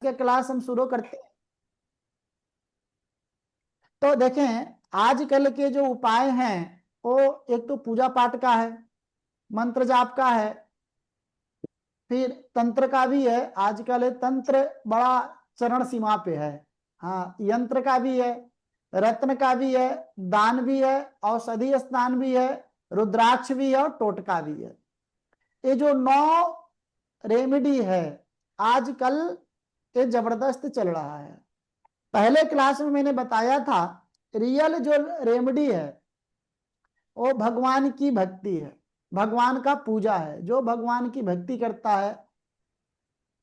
का क्लास हम शुरू करते हैं। तो देखें, आजकल के जो उपाय हैं वो एक तो पूजा पाठ का है, मंत्र जाप का है, फिर तंत्र का भी है। आजकल तंत्र बड़ा चरण सीमा पे है। हाँ, यंत्र का भी है, रत्न का भी है, दान भी है, औषधि स्नान भी है, रुद्राक्ष भी है और टोटका भी है। ये जो 9 रेमेडी है आजकल ये जबरदस्त चल रहा है। पहले क्लास में मैंने बताया था रियल जो रेमेडी है वो भगवान की भक्ति है, भगवान का पूजा है। जो भगवान की भक्ति करता है,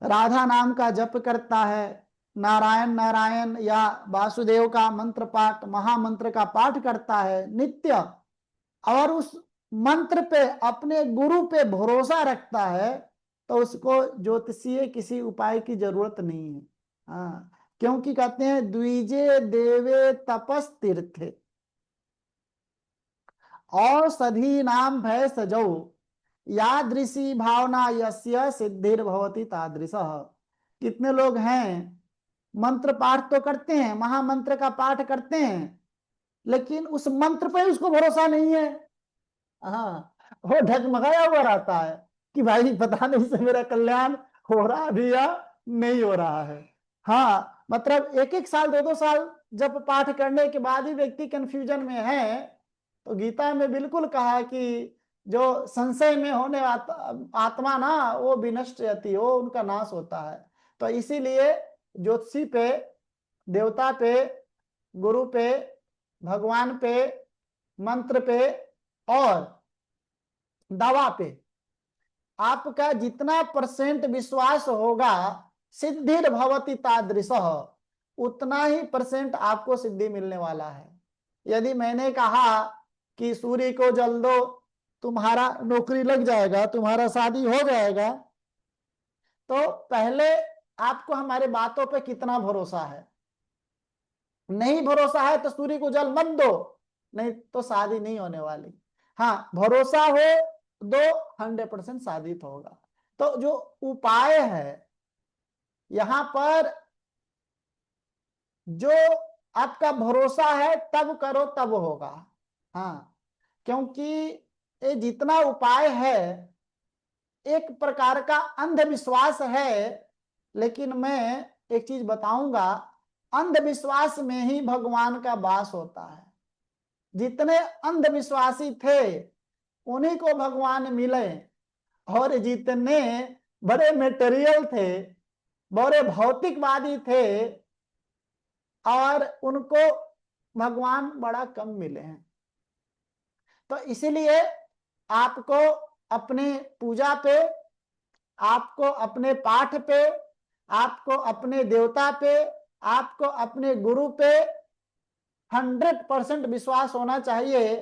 राधा नाम का जप करता है, नारायण नारायण या वासुदेव का मंत्र पाठ, महामंत्र का पाठ करता है नित्य, और उस मंत्र पे अपने गुरु पे भरोसा रखता है, तो उसको ज्योतिषीय किसी उपाय की जरूरत नहीं है। हाँ, क्योंकि कहते हैं द्विजे देवे तपस तीर्थे औषधि नाम भय सजौ यादृशी भावना यस्य सिद्धिर्भवति तादृश। कितने लोग हैं मंत्र पाठ तो करते हैं, महामंत्र का पाठ करते हैं, लेकिन उस मंत्र पे उसको भरोसा नहीं है। हाँ, वो ढगमगाया हुआ रहता है कि भाई पता नहीं से मेरा कल्याण हो रहा भी या नहीं हो रहा है। हाँ, मतलब 1-1 साल 2-2 साल जब पाठ करने के बाद ही व्यक्ति कंफ्यूजन में है, तो गीता में बिल्कुल कहा कि जो संशय में होने आत्मा ना वो विनष्ट रहती हो, उनका नाश होता है। तो इसीलिए ज्योतिषी पे, देवता पे, गुरु पे, भगवान पे, मंत्र पे और दवा पे आपका जितना % विश्वास होगा, सिद्धिर भवति तादृशः, उतना ही % आपको सिद्धि मिलने वाला है। यदि मैंने कहा कि सूर्य को जल दो, तुम्हारा नौकरी लग जाएगा, तुम्हारा शादी हो जाएगा, तो पहले आपको हमारे बातों पे कितना भरोसा है। नहीं भरोसा है तो सूर्य को जल मत दो, नहीं तो शादी नहीं होने वाली। हाँ, भरोसा हो दो, 100% साधित होगा। तो जो उपाय है यहां पर, जो आपका भरोसा है तब करो तब होगा। हाँ, क्योंकि ये जितना उपाय है एक प्रकार का अंधविश्वास है, लेकिन मैं एक चीज बताऊंगा, अंधविश्वास में ही भगवान का वास होता है। जितने अंधविश्वासी थे उन्हीं को भगवान मिले, और जितने बड़े मेटेरियल थे, बड़े भौतिकवादी थे, और उनको भगवान बड़ा कम मिले हैं। तो इसीलिए आपको अपने पूजा पे, आपको अपने पाठ पे, आपको अपने देवता पे, आपको अपने गुरु पे 100% विश्वास होना चाहिए,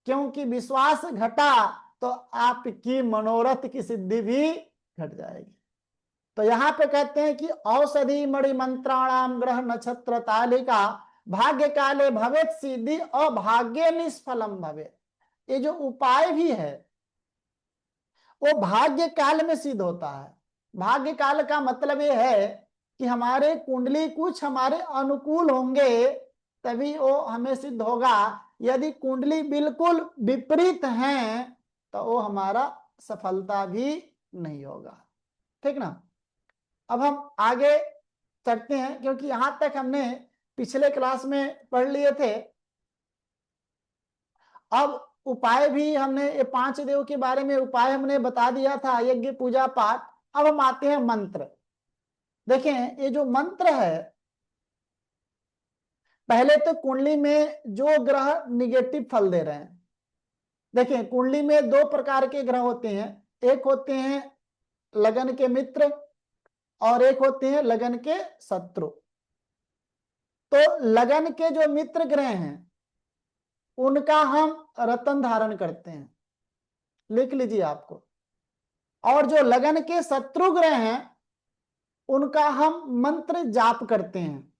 क्योंकि विश्वास घटा तो आपकी मनोरथ की सिद्धि भी घट जाएगी। तो यहां पे कहते हैं कि औषधि मणि मंत्राणाम ग्रह नक्षत्र तालिका भाग्य काले भवेत सिद्धि अभाग्य निष्फलम भवे। ये जो उपाय भी है वो भाग्य काल में सिद्ध होता है। भाग्य काल का मतलब ये है कि हमारे कुंडली कुछ हमारे अनुकूल होंगे तभी वो हमें सिद्ध होगा। यदि कुंडली बिल्कुल विपरीत है तो वो हमारा सफलता भी नहीं होगा। ठीक ना। अब हम आगे चलते हैं, क्योंकि यहां तक हमने पिछले क्लास में पढ़ लिए थे। अब उपाय भी हमने, ये 5 देव के बारे में उपाय हमने बता दिया था, यज्ञ पूजा पाठ। अब हम आते हैं मंत्र। देखें, ये जो मंत्र है, पहले तो कुंडली में जो ग्रह निगेटिव फल दे रहे हैं। देखें, कुंडली में 2 प्रकार के ग्रह होते हैं, एक होते हैं लगन के मित्र और एक होते हैं लगन के शत्रु। तो लगन के जो मित्र ग्रह हैं उनका हम रत्न धारण करते हैं, लिख लीजिए आपको। और जो लगन के शत्रु ग्रह हैं उनका हम मंत्र जाप करते हैं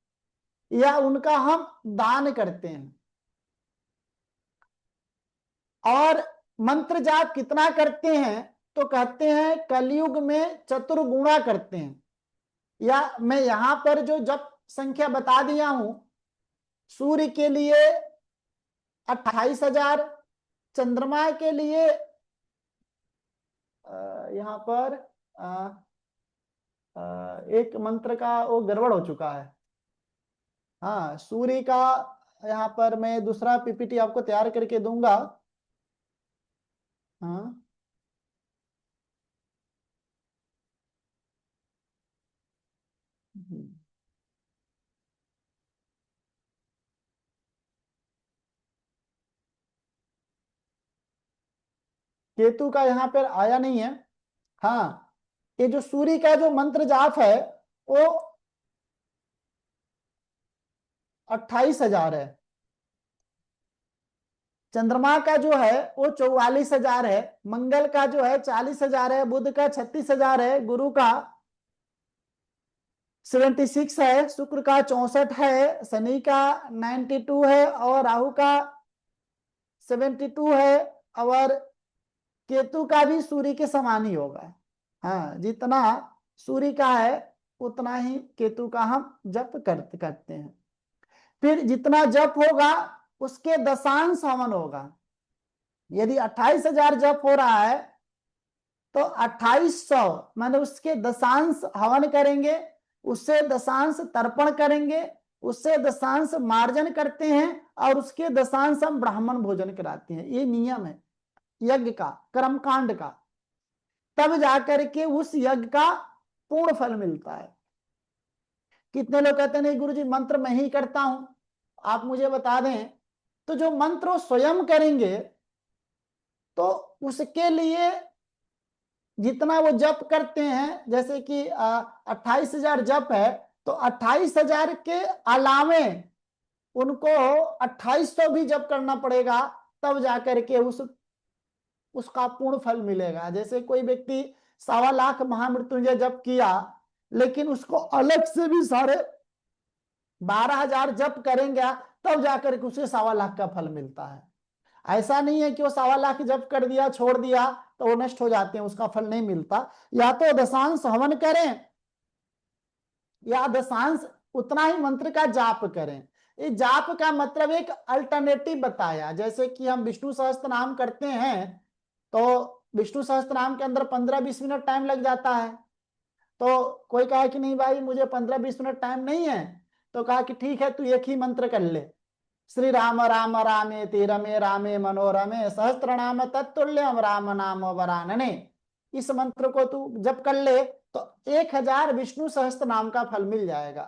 या उनका हम दान करते हैं। और मंत्र जाप कितना करते हैं तो कहते हैं कलयुग में चतुर्गुणा करते हैं। या मैं यहां पर जो जप संख्या बता दिया हूं, सूर्य के लिए 28,000, चंद्रमा के लिए यहाँ पर एक मंत्र का वो गड़बड़ हो चुका है। हाँ, सूर्य का यहाँ पर मैं दूसरा पीपीटी आपको तैयार करके दूंगा। हाँ, केतु का यहाँ पर आया नहीं है। हाँ, ये जो सूर्य का जो मंत्र जाप है वो 28,000 है। चंद्रमा का जो है वो 44,000 है। मंगल का जो है 40,000 है। बुध का 36,000 है। गुरु का 76 है। शुक्र का 64 है। शनि का 92 है और राहु का 72 है। और केतु का भी सूर्य के समान ही होगा। हाँ, जितना सूर्य का है उतना ही केतु का हम जप करते हैं। फिर जितना जप होगा उसके दशांश हवन होगा। यदि 28,000 जप हो रहा है तो 2800 माने उसके दशांश हवन करेंगे, उससे दशांश तर्पण करेंगे, उससे दशांश मार्जन करते हैं और उसके दशांश हम ब्राह्मण भोजन कराते हैं। ये नियम है यज्ञ का, कर्मकांड का। तब जाकर के उस यज्ञ का पूर्ण फल मिलता है। कितने लोग कहते हैं नहीं गुरुजी मंत्र मैं ही करता हूं, आप मुझे बता दें। तो जो मंत्र वो स्वयं करेंगे तो उसके लिए जितना वो जप करते हैं, जैसे कि 28,000 जप है तो 28,000 के अलावे उनको 2800 भी जप करना पड़ेगा, तब जाकर के उसका पूर्ण फल मिलेगा। जैसे कोई व्यक्ति 1.25 लाख महामृत्युंजय जप किया, लेकिन उसको अलग से भी साढ़े 12,000 जप करेंगे तब जाकर के उसे 1.25 लाख का फल मिलता है। ऐसा नहीं है कि वो 1.25 लाख जप कर दिया छोड़ दिया तो वो नष्ट हो जाते हैं, उसका फल नहीं मिलता। या तो दशांश हवन करें या दशांश उतना ही मंत्र का जाप करें। इस जाप का मतलब एक अल्टरनेटिव बताया। जैसे कि हम विष्णु सहस्त्र नाम करते हैं तो विष्णु सहस्त्र नाम के अंदर 15-20 मिनट टाइम लग जाता है। तो कोई कहा कि नहीं भाई मुझे 15-20 मिनट टाइम नहीं है, तो कहा कि ठीक है तू एक ही मंत्र कर ले, श्री राम राम रामेति रमे रामे मनोरमे सहस्त्र नाम तत्तुल्यम राम नाम वरानने। इस मंत्र को तू जब कर ले तो 1000 विष्णु सहस्त्र नाम का फल मिल जाएगा।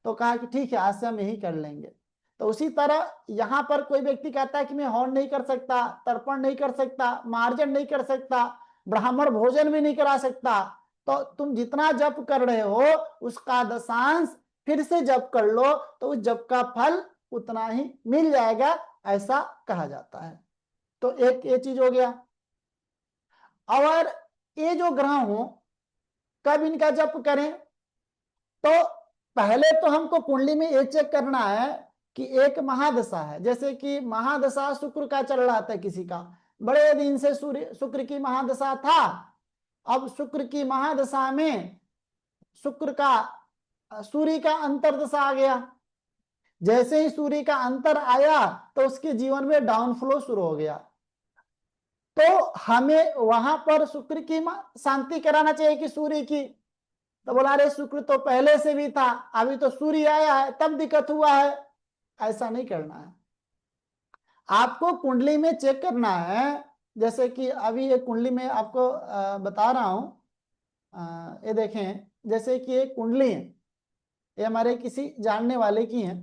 तो कहा कि ठीक है आज से हम यही कर लेंगे। तो उसी तरह यहाँ पर कोई व्यक्ति कहता है कि मैं हवन नहीं कर सकता, तर्पण नहीं कर सकता, मार्जन नहीं कर सकता, ब्राह्मण भोजन भी नहीं करा सकता, तो तुम जितना जप कर रहे हो उसका दशांश फिर से जप कर लो तो उस जप का फल उतना ही मिल जाएगा, ऐसा कहा जाता है। तो एक ये चीज हो गया। और ये जो ग्रह हो कब इनका जप करें, तो पहले तो हमको कुंडली में ये चेक करना है कि एक महादशा है। जैसे कि महादशा शुक्र का चल रहा था किसी का, बड़े दिन से सूर्य शुक्र की महादशा था। अब शुक्र की महादशा में शुक्र का सूर्य का अंतर्दशा आ गया। जैसे ही सूर्य का अंतर आया तो उसके जीवन में डाउनफ्लो शुरू हो गया। तो हमें वहां पर शुक्र की शांति कराना चाहिए कि सूर्य की। तो बोला अरे शुक्र तो पहले से भी था, अभी तो सूर्य आया है तब दिक्कत हुआ है। ऐसा नहीं करना है, आपको कुंडली में चेक करना है। जैसे कि अभी ये कुंडली में आपको बता रहा हूं। ये देखें जैसे कि ये कुंडली है, ये हमारे किसी जानने वाले की है।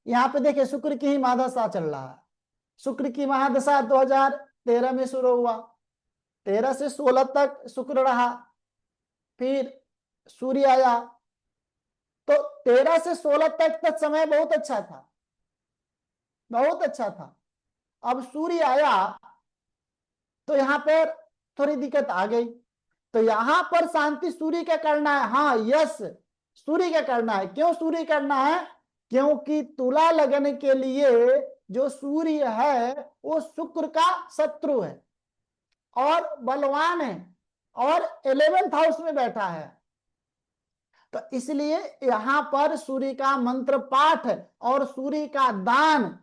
यहाँ पे देखिए शुक्र की ही महादशा चल रहा है। शुक्र की महादशा 2013 में शुरू हुआ, 13 से 16 तक शुक्र रहा, फिर सूर्य आया। तो 13 से 16 तक समय बहुत अच्छा था, बहुत अच्छा था। अब सूर्य आया तो यहाँ पर थोड़ी दिक्कत आ गई। तो यहां पर शांति सूर्य का करना है। हाँ यस, सूर्य का करना है। क्यों सूर्य करना है? क्योंकि तुला लगन के लिए जो सूर्य है वो शुक्र का शत्रु है और बलवान है और 11th हाउस में बैठा है। तो इसलिए यहां पर सूर्य का मंत्र पाठ और सूर्य का दान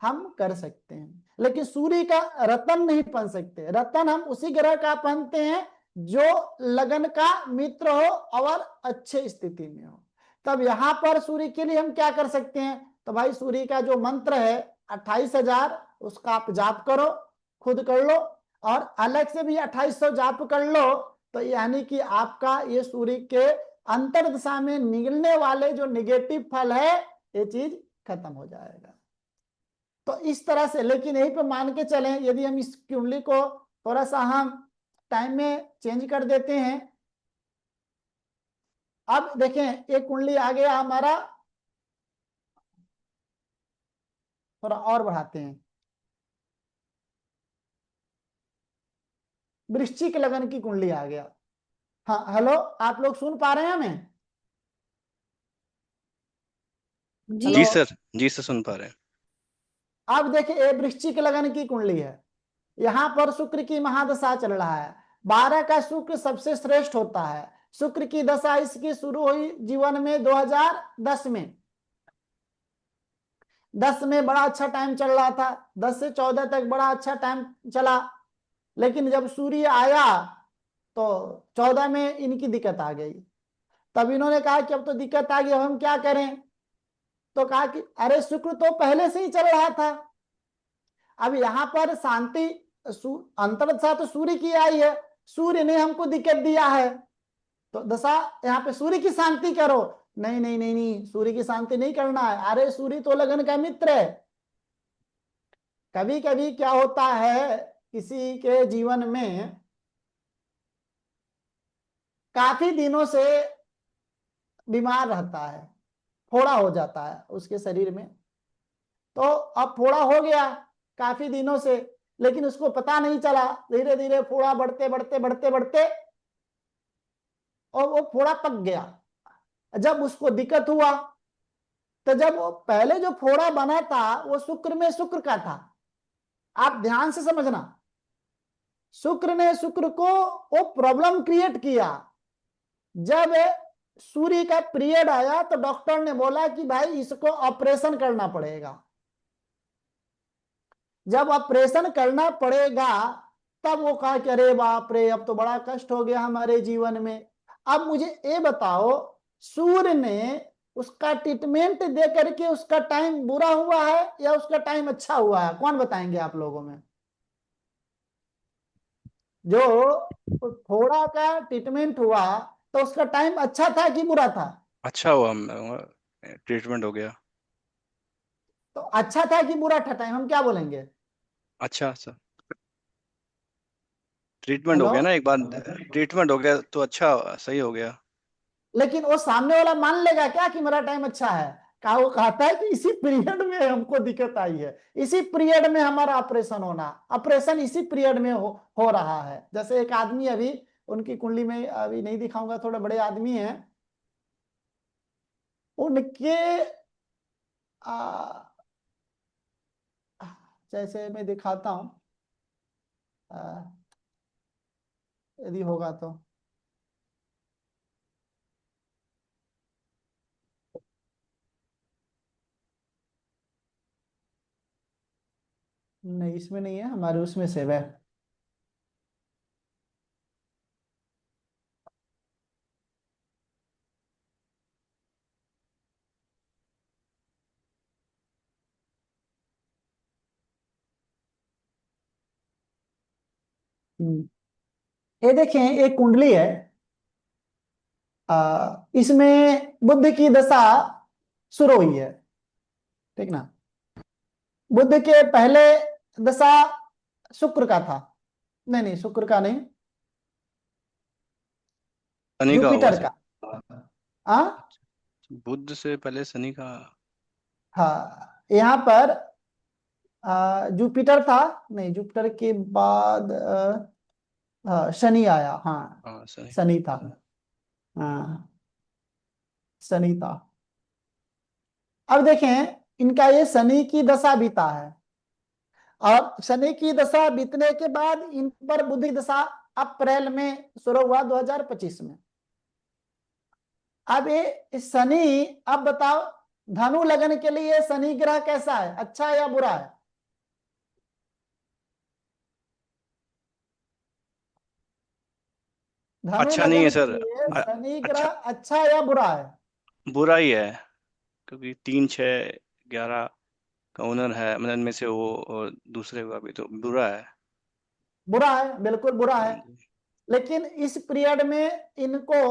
हम कर सकते हैं, लेकिन सूर्य का रतन नहीं पहन सकते। रतन हम उसी ग्रह का पहनते हैं जो लगन का मित्र हो और अच्छे स्थिति में हो। तब यहां पर सूर्य के लिए हम क्या कर सकते हैं? तो भाई सूर्य का जो मंत्र है 28,000, उसका आप जाप करो, खुद कर लो, और अलग से भी 2800 जाप कर लो। तो यानी कि आपका ये सूर्य के अंतर दिशा में निकलने वाले जो निगेटिव फल है ये चीज खत्म हो जाएगा। तो इस तरह से, लेकिन यही पे मान के चलें, यदि हम इस कुंडली को थोड़ा सा हम टाइम में चेंज कर देते हैं। अब देखें एक कुंडली आ गया हमारा, थोड़ा और बढ़ाते हैं, वृश्चिक लगन की कुंडली आ गया। हाँ हेलो, आप लोग सुन पा रहे हैं हमें? जी हेलो। सर, जी सर, सुन पा रहे हैं। अब देखिए ये वृश्चिक लगन की कुंडली है, यहां पर शुक्र की महादशा चल रहा है। 12 का शुक्र सबसे श्रेष्ठ होता है। शुक्र की दशा इसकी शुरू हुई जीवन में 2010 में। 10 में बड़ा अच्छा टाइम चल रहा था, 10 से 14 तक बड़ा अच्छा टाइम चला। लेकिन जब सूर्य आया तो 14 में इनकी दिक्कत आ गई। तब इन्होंने कहा कि अब तो दिक्कत आ गई, अब हम क्या करें? तो कहा कि अरे शुक्र तो पहले से ही चल रहा था, अब यहां पर शांति अंतरदशा तो सूर्य की आई है, सूर्य ने हमको दिक्कत दिया है, तो दशा यहाँ पे सूर्य की शांति करो। नहीं नहीं नहीं नहीं, सूर्य की शांति नहीं करना है। अरे सूर्य तो लगन का मित्र है। कभी कभी क्या होता है, किसी के जीवन में काफी दिनों से बीमार रहता है, फोड़ा हो जाता है उसके शरीर में, तो अब फोड़ा हो गया काफी दिनों से, लेकिन उसको पता नहीं चला। धीरे धीरे फोड़ा बढ़ते बढ़ते बढ़ते बढ़ते और वो फोड़ा पक गया। जब उसको दिक्कत हुआ, तो जब वो पहले जो फोड़ा बना था वो शुक्र में शुक्र का था। आप ध्यान से समझना, शुक्र ने शुक्र को वो प्रॉब्लम क्रिएट किया। जब सूर्य का पीरियड आया तो डॉक्टर ने बोला कि भाई इसको ऑपरेशन करना पड़ेगा। जब ऑपरेशन करना पड़ेगा तब वो कहा कि अरे बाप रे, अब तो बड़ा कष्ट हो गया हमारे जीवन में। अब मुझे ये बताओ, सूर्य ने उसका ट्रीटमेंट दे करके उसका टाइम बुरा हुआ है या उसका टाइम अच्छा हुआ है? कौन बताएंगे आप लोगों में? जो थोड़ा का ट्रीटमेंट हुआ तो उसका टाइम अच्छा था कि बुरा था? अच्छा हुआ, ट्रीटमेंट हो गया। तो अच्छा था कि बुरा था टाइम, हम क्या बोलेंगे? अच्छा सर, ट्रीटमेंट हो हेलो। गया ना एक बार। ट्रीटमेंट हो गया तो अच्छा, सही हो गया। लेकिन वो सामने वाला मान लेगा क्या कि मेरा टाइम अच्छा है? कहा, वो कहता है कि इसी पीरियड में हमको दिक्कत आई है, इसी पीरियड में हमारा ऑपरेशन होना, ऑपरेशन इसी पीरियड में हो रहा है। जैसे एक आदमी अभी, उनकी कुंडली में अभी नहीं दिखाऊंगा, थोड़े बड़े आदमी हैं, उनके आ, जैसे मैं दिखाता हूं, यदि होगा तो। नहीं इसमें नहीं है, हमारे उसमें सेव है। हम्म, ये देखें एक कुंडली है, इसमें बुध की दशा शुरू हुई है, ठीक ना? बुध के पहले दशा शुक्र का था, नहीं नहीं शुक्र का नहीं, शनि का होगा जुपिटर सर। का। हाँ बुध से पहले शनि का। हाँ, यहाँ पर जुपिटर था, नहीं जुपिटर के बाद हाँ, शनि आया, हाँ हाँ शनि। शनि था, हाँ शनि था। अब देखें इनका ये शनि की दशा बीता है, और शनि की दशा बीतने के बाद इन पर बुध की दशा अप्रैल में शुरू हुआ 2025 में। अब ये शनि, अब बताओ धनु लगन के लिए शनि ग्रह कैसा है, अच्छा है या बुरा है? धनु अच्छा नहीं लगन है के सर। लिए अ- शनि ग्रह अच्छा, अच्छा है या बुरा है? बुरा ही है, क्योंकि 3 6 11 का ओनर है, मतलब इनमें से वो, और दूसरे का भी, तो बुरा है। बुरा है, बिल्कुल बुरा हाँ है। जी। लेकिन इस पीरियड में इनको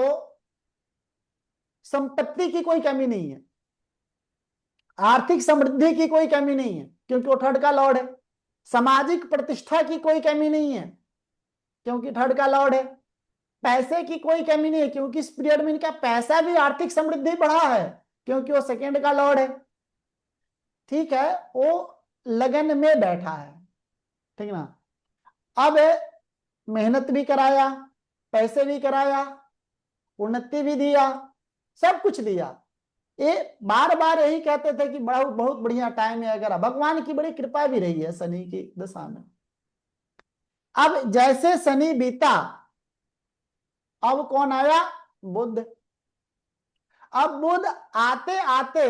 संपत्ति की कोई कमी नहीं है, आर्थिक समृद्धि की कोई कमी नहीं है क्योंकि वो थर्ड का लॉर्ड है। सामाजिक प्रतिष्ठा की कोई कमी नहीं है क्योंकि थर्ड का लॉर्ड है। पैसे की कोई कमी नहीं है क्योंकि इस पीरियड में इनका पैसा भी, आर्थिक समृद्धि बढ़ा है क्योंकि वो सेकंड का लॉर्ड है। ठीक है, वो लगन में बैठा है, ठीक ना। अब मेहनत भी कराया, पैसे भी कराया, उन्नति भी दिया, सब कुछ दिया। ये बार बार यही कहते थे कि बहुत बहुत बढ़िया टाइम है, अगर भगवान की बड़ी कृपा भी रही है शनि की दशा में। अब जैसे शनि बीता, अब कौन आया? बुध। अब बुध आते आते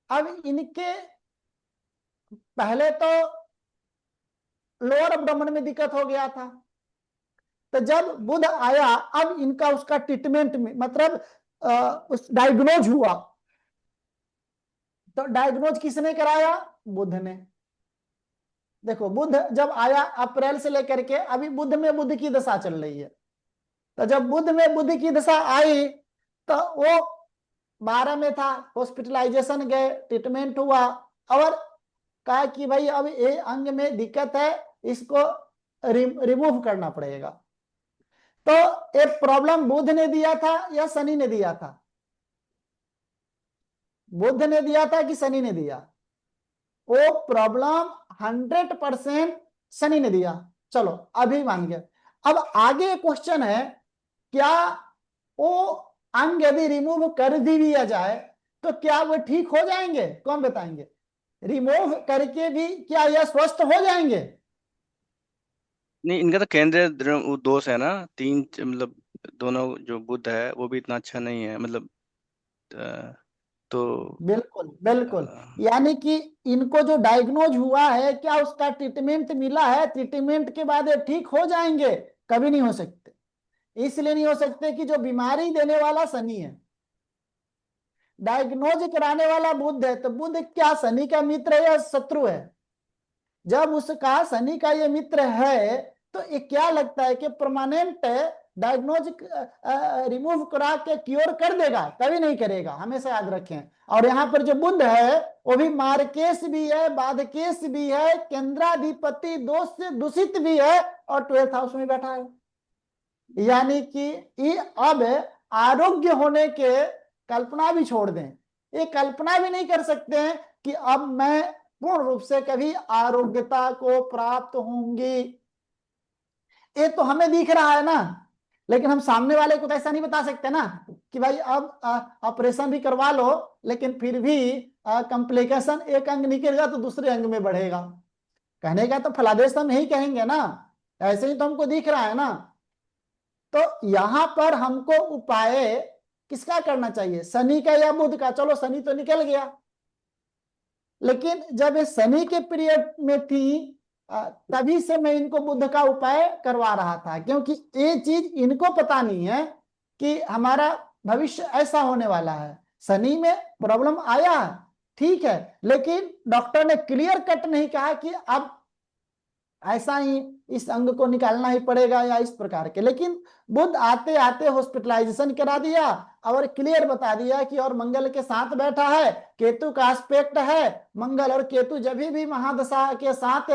अब इनके पहले तो लोअर अब्डोमेन में दिक्कत हो गया था, तो जब बुध आया अब इनका उसका ट्रीटमेंट में मतलब उस डायग्नोज हुआ, तो डायग्नोज किसने कराया? बुध ने। देखो बुध जब आया अप्रैल से लेकर के अभी बुध में बुध की दशा चल रही है, तो जब बुध में बुध की दशा आई तो वो 12 में था, हॉस्पिटलाइजेशन गए, ट्रीटमेंट हुआ और कहा कि भाई अब ये अंग में दिक्कत है, इसको रिमूव करना पड़ेगा। तो ये प्रॉब्लम बुध ने दिया था या शनि ने दिया था? बुध ने दिया था कि शनि ने दिया? वो प्रॉब्लम 100% शनि ने दिया। चलो अभी मान गया। अब आगे क्वेश्चन है, क्या वो अंग यदि रिमूव कर भी दिया जाए तो क्या वो ठीक हो जाएंगे? कौन बताएंगे? रिमूव करके भी क्या यह स्वस्थ हो जाएंगे? नहीं, इनका तो केंद्रीय वो दोष है ना, मतलब दोनों, जो बुध है वो भी इतना अच्छा नहीं है, मतलब अ, तो बिल्कुल बिल्कुल। अ, यानी कि इनको जो डायग्नोज हुआ है, क्या उसका ट्रीटमेंट मिला है? ट्रीटमेंट के बाद ये ठीक हो जाएंगे? कभी नहीं हो सकते। इसलिए नहीं हो सकते कि जो बीमारी देने वाला शनि है, डायग्नोज कराने वाला बुध है, तो बुध क्या शनि का मित्र है या शत्रु है? जब उसका शनि का ये मित्र है तो ये क्या लगता है कि परमानेंट डायग्नोज रिमूव करा के क्योर कर देगा? कभी नहीं करेगा, हमेशा याद रखें। और यहाँ पर जो बुध है वो भी मार्केश भी है, बाधकेश भी है, केंद्राधिपति दोष से दूषित भी है और 12th हाउस में बैठा है। यानी कि ये अब आरोग्य होने के कल्पना भी छोड़ दें, ये कल्पना भी नहीं कर सकते हैं कि अब मैं पूर्ण रूप से कभी आरोग्यता को प्राप्त होंगी। ये तो हमें दिख रहा है ना, लेकिन हम सामने वाले को तो ऐसा नहीं बता सकते ना कि भाई अब ऑपरेशन भी करवा लो लेकिन फिर भी कॉम्प्लिकेशन, एक अंग निकलेगा तो दूसरे अंग में बढ़ेगा। कहने का तो फलादेश हम यही कहेंगे ना, ऐसे ही तो हमको दिख रहा है ना। तो यहां पर हमको उपाय किसका करना चाहिए, शनि का या बुध का? चलो शनि तो निकल गया, लेकिन जब ये शनि के पीरियड में थी तभी से मैं इनको बुध का उपाय करवा रहा था, क्योंकि ये चीज इनको पता नहीं है कि हमारा भविष्य ऐसा होने वाला है। शनि में प्रॉब्लम आया, ठीक है, लेकिन डॉक्टर ने क्लियर कट नहीं कहा कि अब ऐसा ही इस अंग को निकालना ही पड़ेगा या इस प्रकार के, लेकिन बुध आते आते हॉस्पिटलाइजेशन करा दिया और क्लियर बता दिया कि और मंगल के साथ बैठा है, केतु का एस्पेक्ट है। मंगल और केतु जब भी महादशा के साथ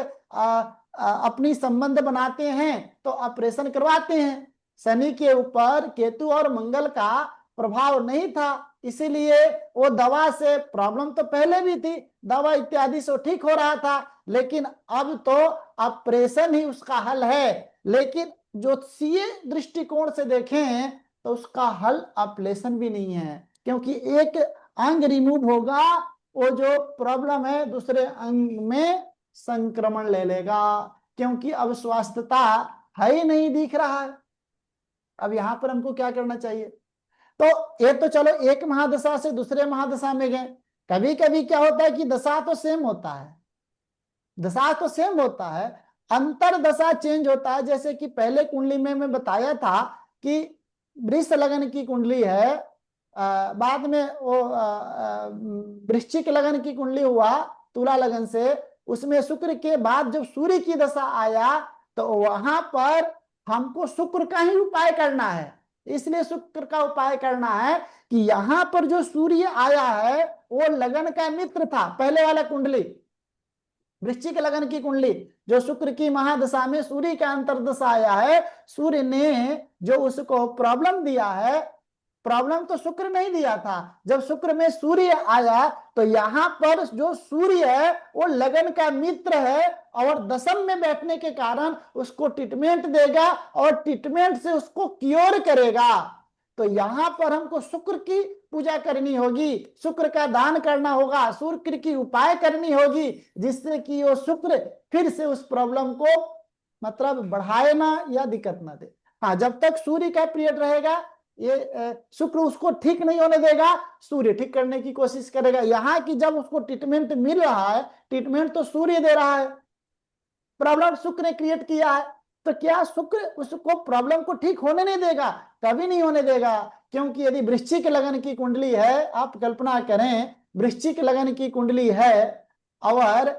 अपनी संबंध बनाते हैं तो ऑपरेशन करवाते हैं। शनि के ऊपर केतु और मंगल का प्रभाव नहीं था, इसीलिए वो दवा से, प्रॉब्लम तो पहले भी थी, दवा इत्यादि से ठीक हो रहा था, लेकिन अब तो ऑपरेशन ही उसका हल है। लेकिन ज्योतिषीय दृष्टिकोण से देखें तो उसका हल ऑपरेशन भी नहीं है, क्योंकि एक अंग रिमूव होगा, वो जो प्रॉब्लम है दूसरे अंग में संक्रमण ले लेगा, क्योंकि अब स्वास्थ्यता है ही नहीं दिख रहा है। अब यहाँ पर हमको क्या करना चाहिए? तो ये तो चलो एक महादशा से दूसरे महादशा में गए, कभी कभी क्या होता है कि दशा तो सेम होता है, दशा तो सेम होता है, अंतर दशा चेंज होता है। जैसे कि पहले कुंडली में मैं बताया था कि वृष लगन की कुंडली है, बाद में वो वृश्चिक लगन की कुंडली हुआ तुला लगन से, उसमें शुक्र के बाद जब सूर्य की दशा आया तो वहां पर हमको शुक्र का ही उपाय करना है। इसलिए शुक्र का उपाय करना है कि यहां पर जो सूर्य आया है वो लगन का मित्र था, पहले वाला कुंडली वृश्चिक लगन की कुंडली जो शुक्र की महादशा में सूर्य का अंतर्दशा आया है, सूर्य ने जो उसको प्रॉब्लम दिया है, प्रॉब्लम तो शुक्र नहीं दिया था, जब शुक्र में सूर्य आया तो यहां पर जो सूर्य है वो लगन का मित्र है और दशम में बैठने के कारण उसको ट्रीटमेंट देगा और ट्रीटमेंट से उसको क्योर करेगा। तो यहां पर हमको शुक्र की पूजा करनी होगी, शुक्र का दान करना होगा, शुक्र की उपाय करनी होगी, जिससे कि वो शुक्र फिर से उस प्रॉब्लम को मतलब बढ़ाए ना या दिक्कत ना दे। हाँ, जब तक सूर्य का पीरियड रहेगा ये शुक्र उसको ठीक नहीं होने देगा, सूर्य ठीक करने की कोशिश करेगा। यहाँ की जब उसको ट्रीटमेंट मिल रहा है, ट्रीटमेंट तो सूर्य दे रहा है, प्रॉब्लम शुक्र ने क्रिएट किया है, तो क्या शुक्र उसको प्रॉब्लम को ठीक होने नहीं देगा? कभी नहीं होने देगा। क्योंकि यदि वृश्चिक लगन की कुंडली है, आप कल्पना करें वृश्चिक लगन की कुंडली है और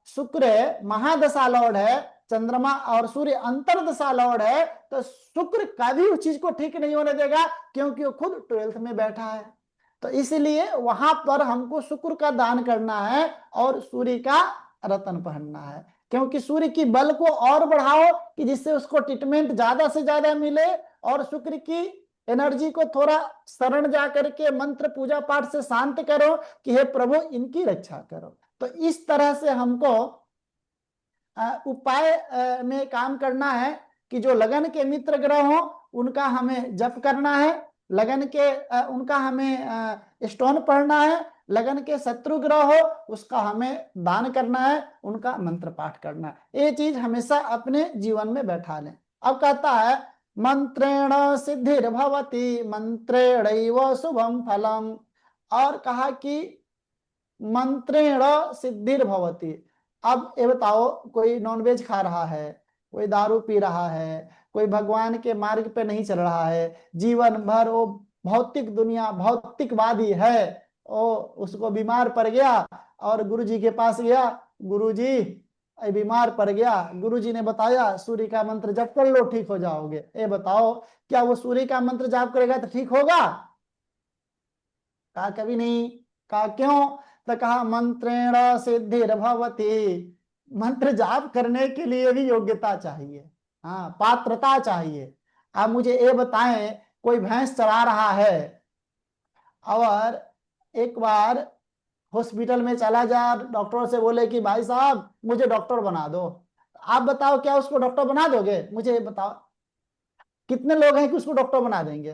शुक्र महादशा लॉर्ड है, चंद्रमा और सूर्य अंतरदशा लॉर्ड है, तो शुक्र कभी उस चीज को ठीक नहीं होने देगा क्योंकि वो खुद 12th में बैठा है। तो इसलिए वहां पर हमको शुक्र का दान करना है और सूर्य का रतन पहनना है, क्योंकि सूर्य की बल को और बढ़ाओ कि जिससे उसको ट्रीटमेंट ज्यादा से ज्यादा मिले, और शुक्र की एनर्जी को थोड़ा शरण जा करके मंत्र पूजा पाठ से शांत करो कि हे प्रभु इनकी रक्षा करो। तो इस तरह से हमको उपाय में काम करना है कि जो लगन के मित्र ग्रह हो उनका हमें जप करना है, लगन के उनका हमें स्टोन पढ़ना है, लगन के शत्रु ग्रह हो उसका हमें दान करना है, उनका मंत्र पाठ करना है। ये चीज हमेशा अपने जीवन में बैठा लें। अब कहता है मंत्रेण सिद्धिर्भवति मंत्रेणैव शुभम फलम, और कहा कि मंत्रेण सिद्धिर्भवति। अब ये बताओ, कोई नॉनवेज खा रहा है, कोई दारू पी रहा है, कोई भगवान के मार्ग पे नहीं चल रहा है, जीवन भर वो भौतिक दुनिया भौतिकवादी है, वो उसको बीमार पड़ गया और गुरुजी के पास गया, गुरुजी बीमार पड़ गया, गुरुजी ने बताया सूर्य का मंत्र जप कर लो ठीक हो जाओगे। ये बताओ क्या वो सूर्य का मंत्र जाप करेगा तो ठीक होगा? कहा कभी नहीं। कहा क्यों? तो कहा मंत्रेण सिद्धिर्भवति, मंत्र जाप करने के लिए भी योग्यता चाहिए, हाँ पात्रता चाहिए। आप मुझे ये बताएं, कोई भैंस चरा रहा है और एक बार हॉस्पिटल में चला जा, डॉक्टर से बोले कि भाई साहब मुझे डॉक्टर बना दो, आप बताओ क्या उसको डॉक्टर बना दोगे? मुझे बताओ कितने लोग हैं कि उसको डॉक्टर बना देंगे?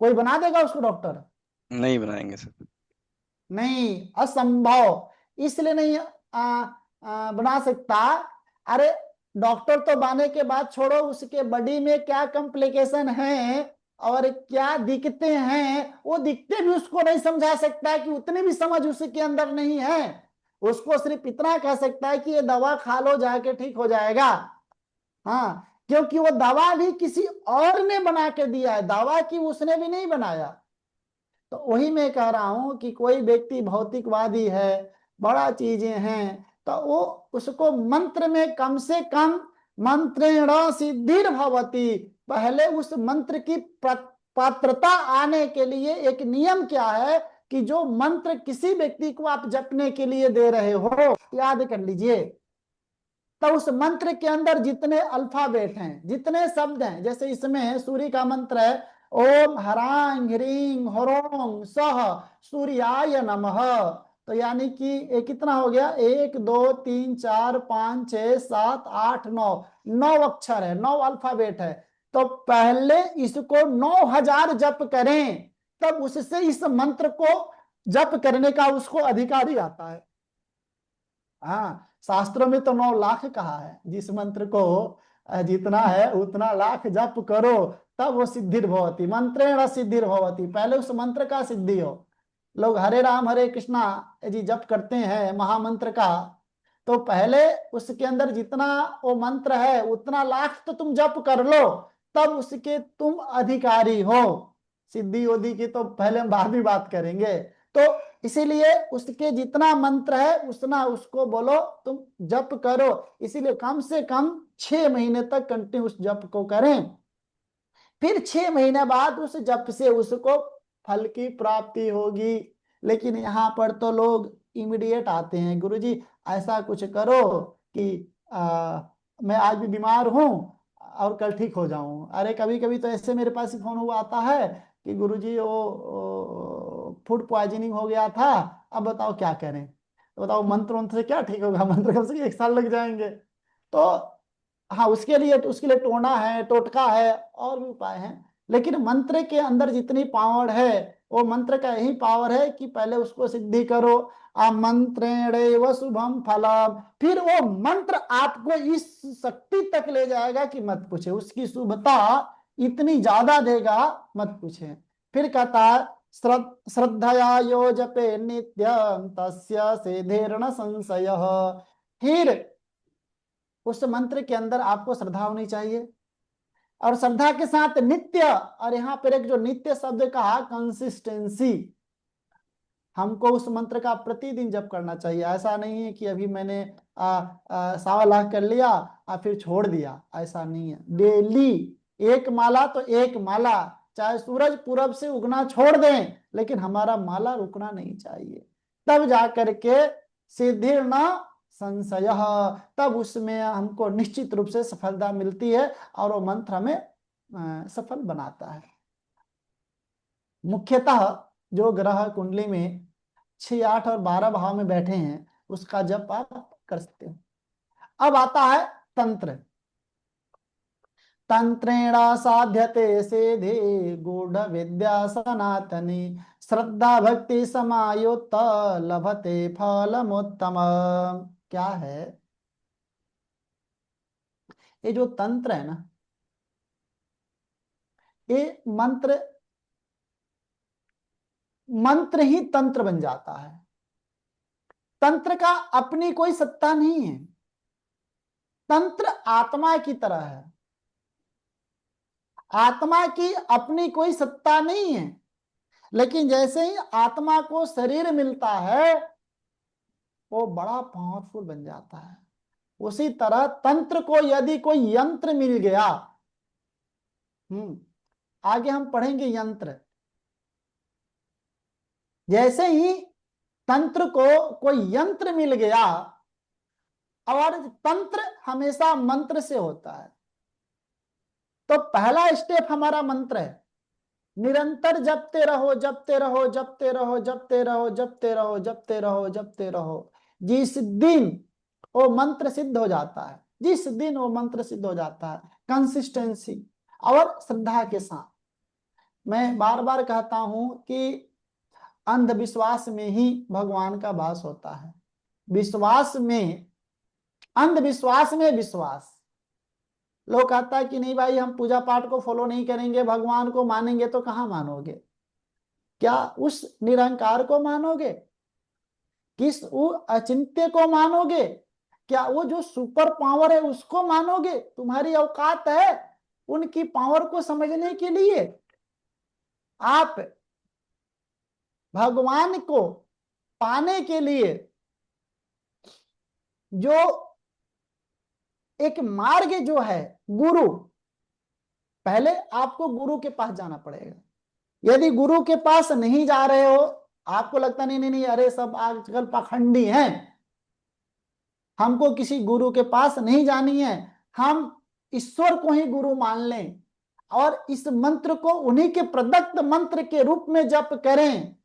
कोई बना देगा उसको डॉक्टर? नहीं बनाएंगे सर। नहीं, असंभव। इसलिए नहीं बना सकता। अरे डॉक्टर तो बनने के बाद छोड़ो, उसके बॉडी में क्या कॉम्प्लिकेशन है और क्या दिक्कतें हैं वो दिखते भी उसको नहीं समझा सकता है कि उतनी भी समझ उसके अंदर नहीं है। उसको सिर्फ इतना कह सकता है कि ये दवा खा लो जाके ठीक हो जाएगा। हाँ, क्योंकि वो दवा भी किसी और ने बना के दिया है, दवा की उसने भी नहीं बनाया। तो वही मैं कह रहा हूं कि कोई व्यक्ति भौतिकवादी है, बड़ा चीजें हैं, तो वो उसको मंत्र में कम से कम मंत्रेण सिद्धिर्भवति, पहले उस मंत्र की पात्रता आने के लिए एक नियम क्या है कि जो मंत्र किसी व्यक्ति को आप जपने के लिए दे रहे हो, याद कर लीजिए, तो उस मंत्र के अंदर जितने अल्फाबेट हैं, जितने शब्द हैं, जैसे इसमें सूर्य का मंत्र है ओम हरां ह्रीं हरों सह सूर्याय नमः, तो यानी कि ये कितना हो गया, 1 2 3 4 5 6 7 8 9, 9 अक्षर है, 9 अल्फाबेट है। तो पहले इसको 9000 जप करें, तब उससे इस मंत्र को जप करने का उसको अधिकारी आता है। हाँ, शास्त्रों में तो 9 लाख कहा है जिस मंत्र को जितना है उतना लाख जप करो, तब वो सिद्धिर्भवती, मंत्रेण सिद्धिर्भवती, पहले उस मंत्र का सिद्धि हो। लोग हरे राम हरे कृष्णा जी जप करते हैं महामंत्र का, तो पहले उसके अंदर जितना वो मंत्र है उतना लाख तो तुम जप कर लो, तब उसके तुम अधिकारी हो। सिद्धि उद्धि की तो पहले हम बाद में बात करेंगे। तो इसीलिए उसके जितना मंत्र है उतना उसको बोलो तुम जप करो। इसीलिए कम से कम 6 महीने तक कंटिन्यू उस जप को करें, फिर 6 महीने बाद उस जप से उसको फल की प्राप्ति होगी। लेकिन यहाँ पर तो लोग इमीडिएट आते हैं, गुरुजी ऐसा कुछ करो कि मैं आज भी बीमार हूं और कल ठीक हो जाऊं। अरे कभी कभी तो ऐसे मेरे पास फोन हुआ आता है कि गुरुजी वो फूड पॉइजनिंग हो गया था, अब बताओ क्या करें। तो बताओ मंत्र मंत्र से क्या ठीक होगा, मंत्र कम से कम 1 साल लग जाएंगे। तो हाँ, उसके लिए टोना है, टोटका है, और भी उपाय हैं। लेकिन मंत्र के अंदर जितनी पावर है, वो मंत्र का यही पावर है कि पहले उसको सिद्धि करो। मंत्रेण शुभम फलम, फिर वो मंत्र आपको इस शक्ति तक ले जाएगा कि मत पूछे, उसकी शुभता इतनी ज्यादा देगा मत पूछे। फिर कहता है श्रद्धया यो जपे नित्यं तस्य सिद्धिर्न संशय। फिर उस मंत्र के अंदर आपको श्रद्धा होनी चाहिए, और श्रद्धा के साथ नित्य, और यहाँ पर एक जो नित्य शब्द कहा, कंसिस्टेंसी। हमको उस मंत्र का प्रतिदिन जप करना चाहिए। ऐसा नहीं है कि अभी मैंने 1.25 लाख कर लिया और फिर छोड़ दिया, ऐसा नहीं है। डेली 1 माला तो 1 माला, चाहे सूरज पूरब से उगना छोड़ दें, लेकिन हमारा माला रुकना नहीं चाहिए। तब जा करके सिद्धि न संशय, तब उसमें हमको निश्चित रूप से सफलता मिलती है, और वो मंत्र हमें सफल बनाता है। मुख्यतः जो ग्रह कुंडली में 6, 8 और 12 भाव में बैठे हैं, उसका जप आप कर सकते हो। अब आता है तंत्र। तंत्रेण साध्यते सिद्धि गूढ़ विद्या सनातनी, श्रद्धा भक्ति समायुक्त लभते फलमोत्तम। क्या है ये जो तंत्र है ना, ये मंत्र मंत्र ही तंत्र बन जाता है। तंत्र का अपनी कोई सत्ता नहीं है, तंत्र आत्मा की तरह है। आत्मा की अपनी कोई सत्ता नहीं है, लेकिन जैसे ही आत्मा को शरीर मिलता है वो बड़ा पावरफुल बन जाता है। उसी तरह तंत्र को यदि कोई यंत्र मिल गया, आगे हम पढ़ेंगे यंत्र, जैसे ही तंत्र को कोई यंत्र मिल गया, और तंत्र हमेशा मंत्र से होता है, तो पहला स्टेप हमारा मंत्र है। निरंतर जपते रहो, जपते रहो, जपते रहो, जपते रहो, जपते रहो, जपते रहो, जपते रहो। जिस दिन वो मंत्र सिद्ध हो जाता है, जिस दिन वो मंत्र सिद्ध हो जाता है, कंसिस्टेंसी और श्रद्धा के साथ। मैं बार बार कहता हूं कि अंधविश्वास में ही भगवान का वास होता है। विश्वास में, अंधविश्वास में विश्वास। लोग कहता है कि नहीं भाई, हम पूजा पाठ को फॉलो नहीं करेंगे, भगवान को मानेंगे, तो कहाँ मानोगे? क्या उस निरंकार को मानोगे? किस वो अचिंत्य को मानोगे? क्या वो जो सुपर पावर है उसको मानोगे? तुम्हारी औकात है उनकी पावर को समझने के लिए? आप भगवान को पाने के लिए जो एक मार्ग जो है, गुरु, पहले आपको गुरु के पास जाना पड़ेगा। यदि गुरु के पास नहीं जा रहे हो, आपको लगता नहीं नहीं नहीं, अरे सब आजकल पाखंडी हैं, हमको किसी गुरु के पास नहीं जानी है, हम ईश्वर को ही गुरु मान लें और इस मंत्र को उन्हीं के प्रदत्त मंत्र के रूप में जप करें,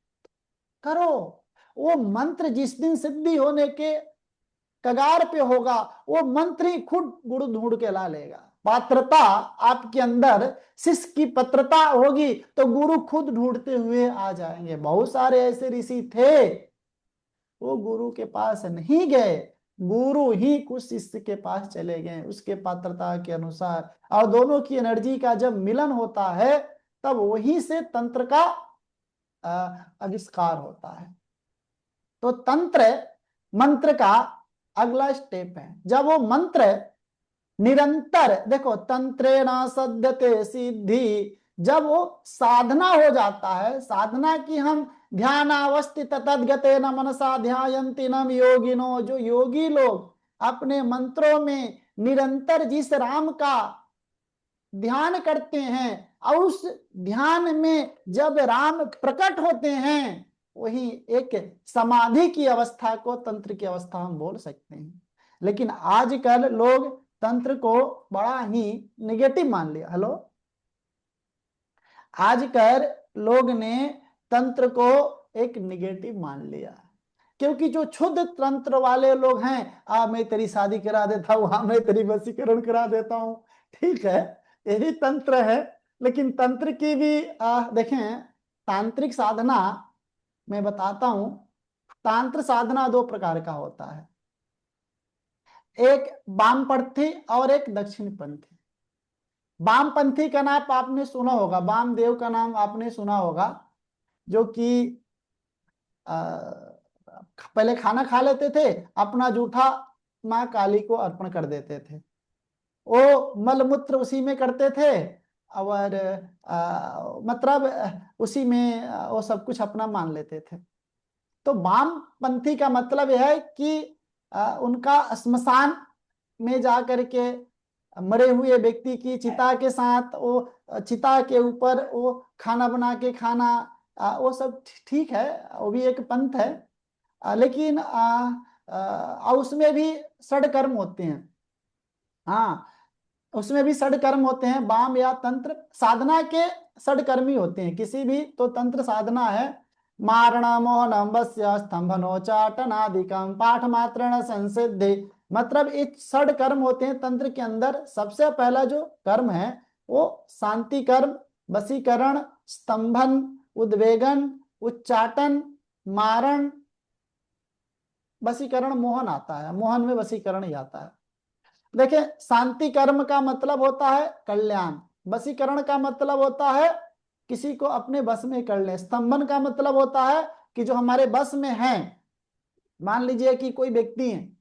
करो। वो मंत्र जिस दिन सिद्धि होने के कगार पे होगा, वो मंत्र ही खुद गुरु ढूंढ के ला लेगा। पात्रता आपके अंदर, शिष्य की पात्रता होगी तो गुरु खुद ढूंढते हुए आ जाएंगे। बहुत सारे ऐसे ऋषि थे, वो गुरु के पास नहीं गए, गुरु ही कुछ शिष्य के पास चले गए उसके पात्रता के अनुसार, और दोनों की एनर्जी का जब मिलन होता है तब वहीं से तंत्र का आविष्कार होता है। तो तंत्र मंत्र का अगला स्टेप है। जब वो मंत्र निरंतर, देखो तंत्रेण सद्यते सिद्धि, जब वो साधना हो जाता है, साधना की हम ध्यानावस्थित तद्गतेन मनसा ध्यायन्ति नम योगिनो, जो योगी लोग अपने मंत्रों में निरंतर जिस राम का ध्यान करते हैं और उस ध्यान में जब राम प्रकट होते हैं, वही एक समाधि की अवस्था को तंत्र की अवस्था हम बोल सकते हैं। लेकिन आजकल लोग तंत्र को बड़ा ही निगेटिव मान लिया। हेलो, आजकल लोग ने तंत्र को एक निगेटिव मान लिया, क्योंकि जो क्षुद्र तंत्र वाले लोग हैं, मैं तेरी शादी करा देता हूँ, मैं तेरी वशीकरण करा देता हूँ, ठीक है, यही तंत्र है। लेकिन तंत्र की भी देखें, तांत्रिक साधना मैं बताता हूं, तांत्र साधना दो प्रकार का होता है, एक वामपंथी और एक दक्षिणपंथी। वामपंथी का नाम आपने सुना होगा, वामदेव का नाम आपने सुना होगा, जो कि पहले खाना खा लेते थे, अपना जूठा माँ काली को अर्पण कर देते थे, वो मलमूत्र उसी में करते थे, और मतलब उसी में वो सब कुछ अपना मान लेते थे। तो वामपंथी का मतलब यह है कि उनका श्मशान में जा करके मरे हुए व्यक्ति की चिता के साथ वो चिता के ऊपर वो खाना बना के खाना, वो सब ठीक है, वो भी एक पंथ है। लेकिन उसमें भी षड होते हैं। हाँ, उसमें भी षड होते हैं। वाम या तंत्र साधना के षड होते हैं, किसी भी तो तंत्र साधना है। मारण मोहनम वस्य स्तंभनोचाटनादिकम पाठ मात्रण संसिद्धि, मतलब ये षड होते हैं तंत्र के अंदर। सबसे पहला जो कर्म है वो शांति कर्म, वशीकरण, स्तंभन, उद्वेगन, उच्चाटन, मारण, वशीकरण, मोहन आता है, मोहन में वशीकरण ही आता है। देखिए, शांति कर्म का मतलब होता है कल्याण, वशीकरण का मतलब होता है किसी को अपने बस में कर ले, स्तंभन का मतलब होता है कि जो हमारे बस में है, मान लीजिए कि कोई व्यक्ति है,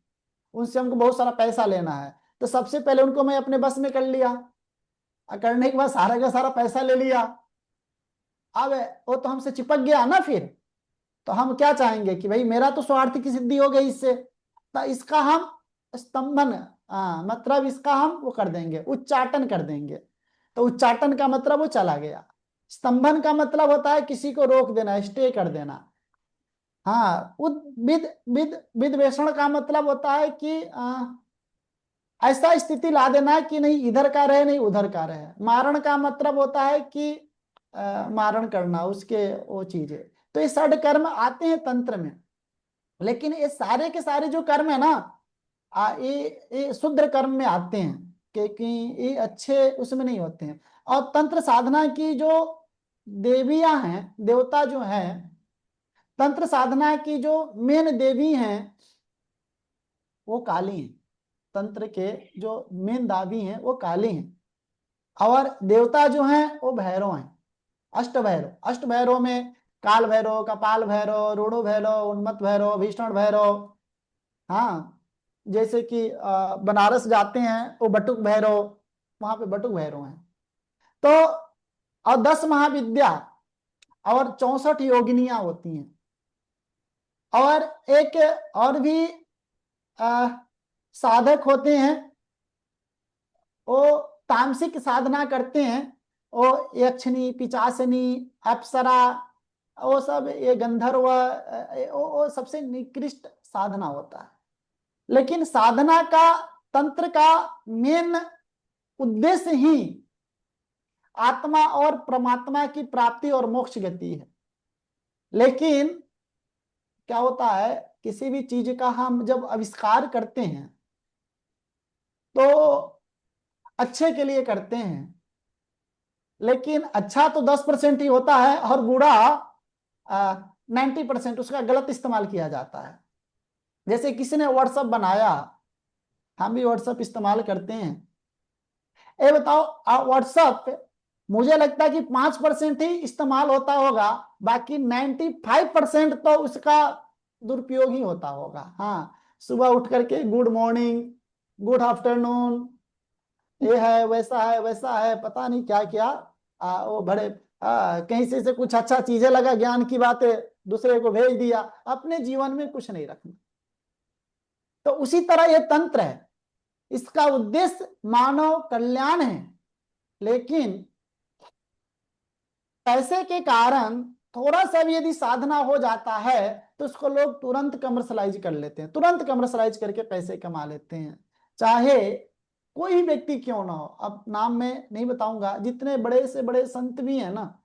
उनसे हमको बहुत सारा पैसा लेना है, तो सबसे पहले उनको मैं अपने बस में कर लिया, और करने के बाद सारा का सारा पैसा ले लिया। अब वो तो हमसे चिपक गया ना, फिर तो हम क्या चाहेंगे कि भाई मेरा तो स्वार्थ की सिद्धि हो गई इससे, तो इसका हम स्तंभन, मतलब इसका हम वो कर देंगे, उच्चाटन कर देंगे। तो उच्चाटन का मतलब वो चला गया। स्तंभन का मतलब होता है किसी को रोक देना, स्टे कर देना। हाँ, विद विद विद्वेषण का मतलब होता है कि ऐसा स्थिति ला देना कि नहीं इधर का रहे नहीं उधर का रहे। मारण का मतलब होता है कि मारण करना उसके वो चीजें। तो ये षड कर्म आते हैं तंत्र में, लेकिन ये सारे के सारे जो कर्म है ना, ये शुद्र कर्म में आते हैं, क्योंकि ये अच्छे उसमें नहीं होते हैं। और तंत्र साधना की जो देवियां हैं, देवता जो हैं, तंत्र साधना की जो मेन देवी हैं वो काली हैं। तंत्र के जो मेन दावी हैं वो काली हैं, और देवता जो हैं वो भैरव हैं, अष्ट भैरव। अष्ट भैरव में काल भैरव, कपाल भैरव, रूणु भैरव, उन्मत्त भैरव, भीषण भैरव। हाँ, जैसे कि बनारस जाते हैं वो बटुक भैरव, वहां पे बटुक भैरव हैं। तो और 10 महाविद्या और 64 योगिनियां होती हैं। और एक और भी आ, साधक होते हैं, वो तामसिक साधना करते हैं, वो यक्षिणी, पिचासनी, अप्सरा, वो सब ये गंधर्व, वो सबसे निकृष्ट साधना होता है। लेकिन साधना का, तंत्र का मेन उद्देश्य ही आत्मा और परमात्मा की प्राप्ति और मोक्ष गति है। लेकिन क्या होता है, किसी भी चीज का हम जब आविष्कार करते हैं तो अच्छे के लिए करते हैं, लेकिन अच्छा तो 10% ही होता है और बुरा 90% उसका गलत इस्तेमाल किया जाता है। जैसे किसी ने व्हाट्सअप बनाया, हम भी व्हाट्सअप इस्तेमाल करते हैं। ये बताओ, व्हाट्सअप मुझे लगता है कि 5% ही इस्तेमाल होता होगा, बाकी 95% तो उसका दुरुपयोग ही होता होगा। हाँ, सुबह उठ करके गुड मॉर्निंग, गुड आफ्टरनून, ये है वैसा है वैसा है, पता नहीं क्या क्या, वो बड़े कहीं से कुछ अच्छा चीजें लगा, ज्ञान की बातें दूसरे को भेज दिया, अपने जीवन में कुछ नहीं रखना। तो उसी तरह ये तंत्र है, इसका उद्देश्य मानव कल्याण है, लेकिन पैसे के कारण थोड़ा सा भी यदि साधना हो जाता है तो उसको लोग तुरंत कमर्शलाइज कर लेते हैं, तुरंत कमर्शलाइज करके पैसे कमा लेते हैं। चाहे कोई व्यक्ति क्यों ना हो, अब नाम मैं नहीं बताऊंगा, जितने बड़े से बड़े संत भी हैं ना,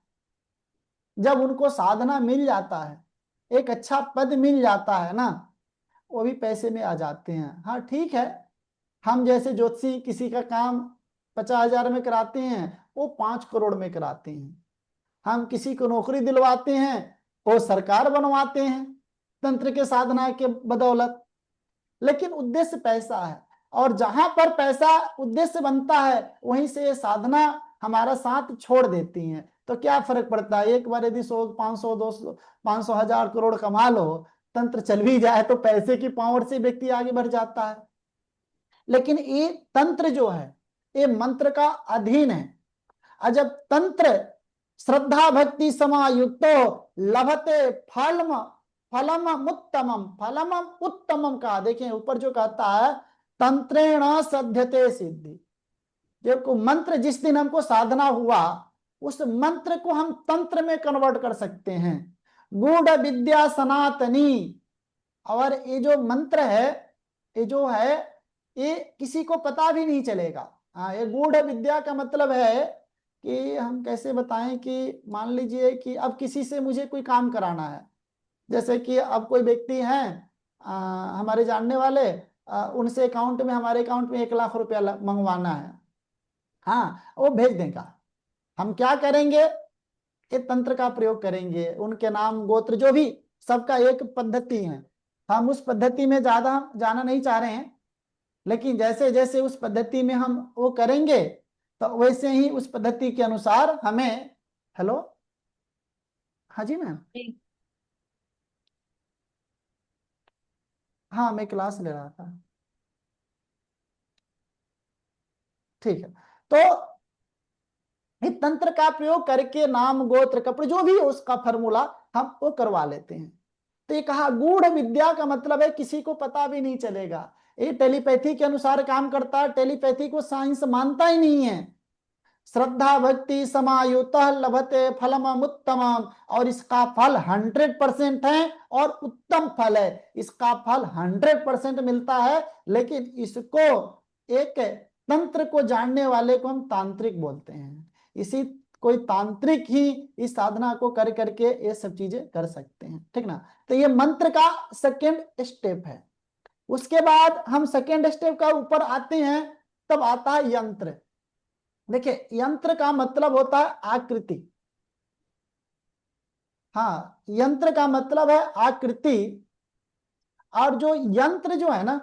जब उनको साधना मिल जाता है, एक अच्छा पद मिल जाता है ना, वो भी पैसे में आ जाते हैं। हाँ ठीक है, हम जैसे ज्योतिषी किसी का काम 50,000 में कराते हैं, वो 5 करोड़ में कराते हैं। हम किसी को नौकरी दिलवाते हैं, वो सरकार बनवाते हैं तंत्र के साधना के बदौलत। लेकिन उद्देश्य पैसा है, और जहां पर पैसा उद्देश्य बनता है वहीं से ये साधना हमारा साथ छोड़ देती है। तो क्या फर्क पड़ता है, एक बार यदि 100, 500, 200, 500, 1000 करोड़ कमा लो, तंत्र चल भी जाए तो पैसे की पावर से व्यक्ति आगे बढ़ जाता है। लेकिन ये तंत्र जो है ये मंत्र का अधीन है। और जब तंत्र श्रद्धा भक्ति समायुक्तो लभते फलम फलम उत्तमम, फलम उत्तमम का देखिए ऊपर जो कहता है, तंत्रेण सध्यते सिद्धि। देखो मंत्र जिस दिन हमको साधना हुआ, उस मंत्र को हम तंत्र में कन्वर्ट कर सकते हैं। गूढ़ विद्या सनातनी, और ये जो मंत्र है, ये जो है, ये किसी को पता भी नहीं चलेगा। हाँ, ये गूढ़ विद्या का मतलब है कि हम कैसे बताएं कि मान लीजिए कि अब किसी से मुझे कोई काम कराना है, जैसे कि अब कोई व्यक्ति हैं हमारे जानने वाले, उनसे अकाउंट में, हमारे अकाउंट में 1 लाख रुपया मंगवाना है। हाँ, वो भेज देगा। हम क्या करेंगे, ये तंत्र का प्रयोग करेंगे, उनके नाम गोत्र जो भी, सबका एक पद्धति है। हम उस पद्धति में ज्यादा जाना नहीं चाह रहे हैं, लेकिन जैसे जैसे उस पद्धति में हम वो करेंगे तो वैसे ही उस पद्धति के अनुसार हमें। हेलो, हाँ जी मैम। हाँ, मैं क्लास ले रहा था। ठीक है, तो इस तंत्र का प्रयोग करके नाम गोत्र कपड़े जो भी उसका फॉर्मूला हम वो करवा लेते हैं। तो ये कहा गूढ़ विद्या का मतलब है किसी को पता भी नहीं चलेगा। ये टेलीपैथी के अनुसार काम करता है, टेलीपैथी को साइंस मानता ही नहीं है। श्रद्धा भक्ति समायुत लभते फलम उत्तम, और इसका फल 100% है, और उत्तम फल है, इसका फल 100% मिलता है। लेकिन इसको एक तंत्र को जानने वाले को हम तांत्रिक बोलते हैं। इसी कोई तांत्रिक ही इस साधना को कर करके ये सब चीजें कर सकते हैं, ठीक ना। तो ये मंत्र का सेकेंड स्टेप है। उसके बाद हम सेकेंड स्टेप का ऊपर आते हैं, तब आता है यंत्र। देखिए यंत्र का मतलब होता है आकृति। हाँ, यंत्र का मतलब है आकृति। और जो यंत्र जो है ना,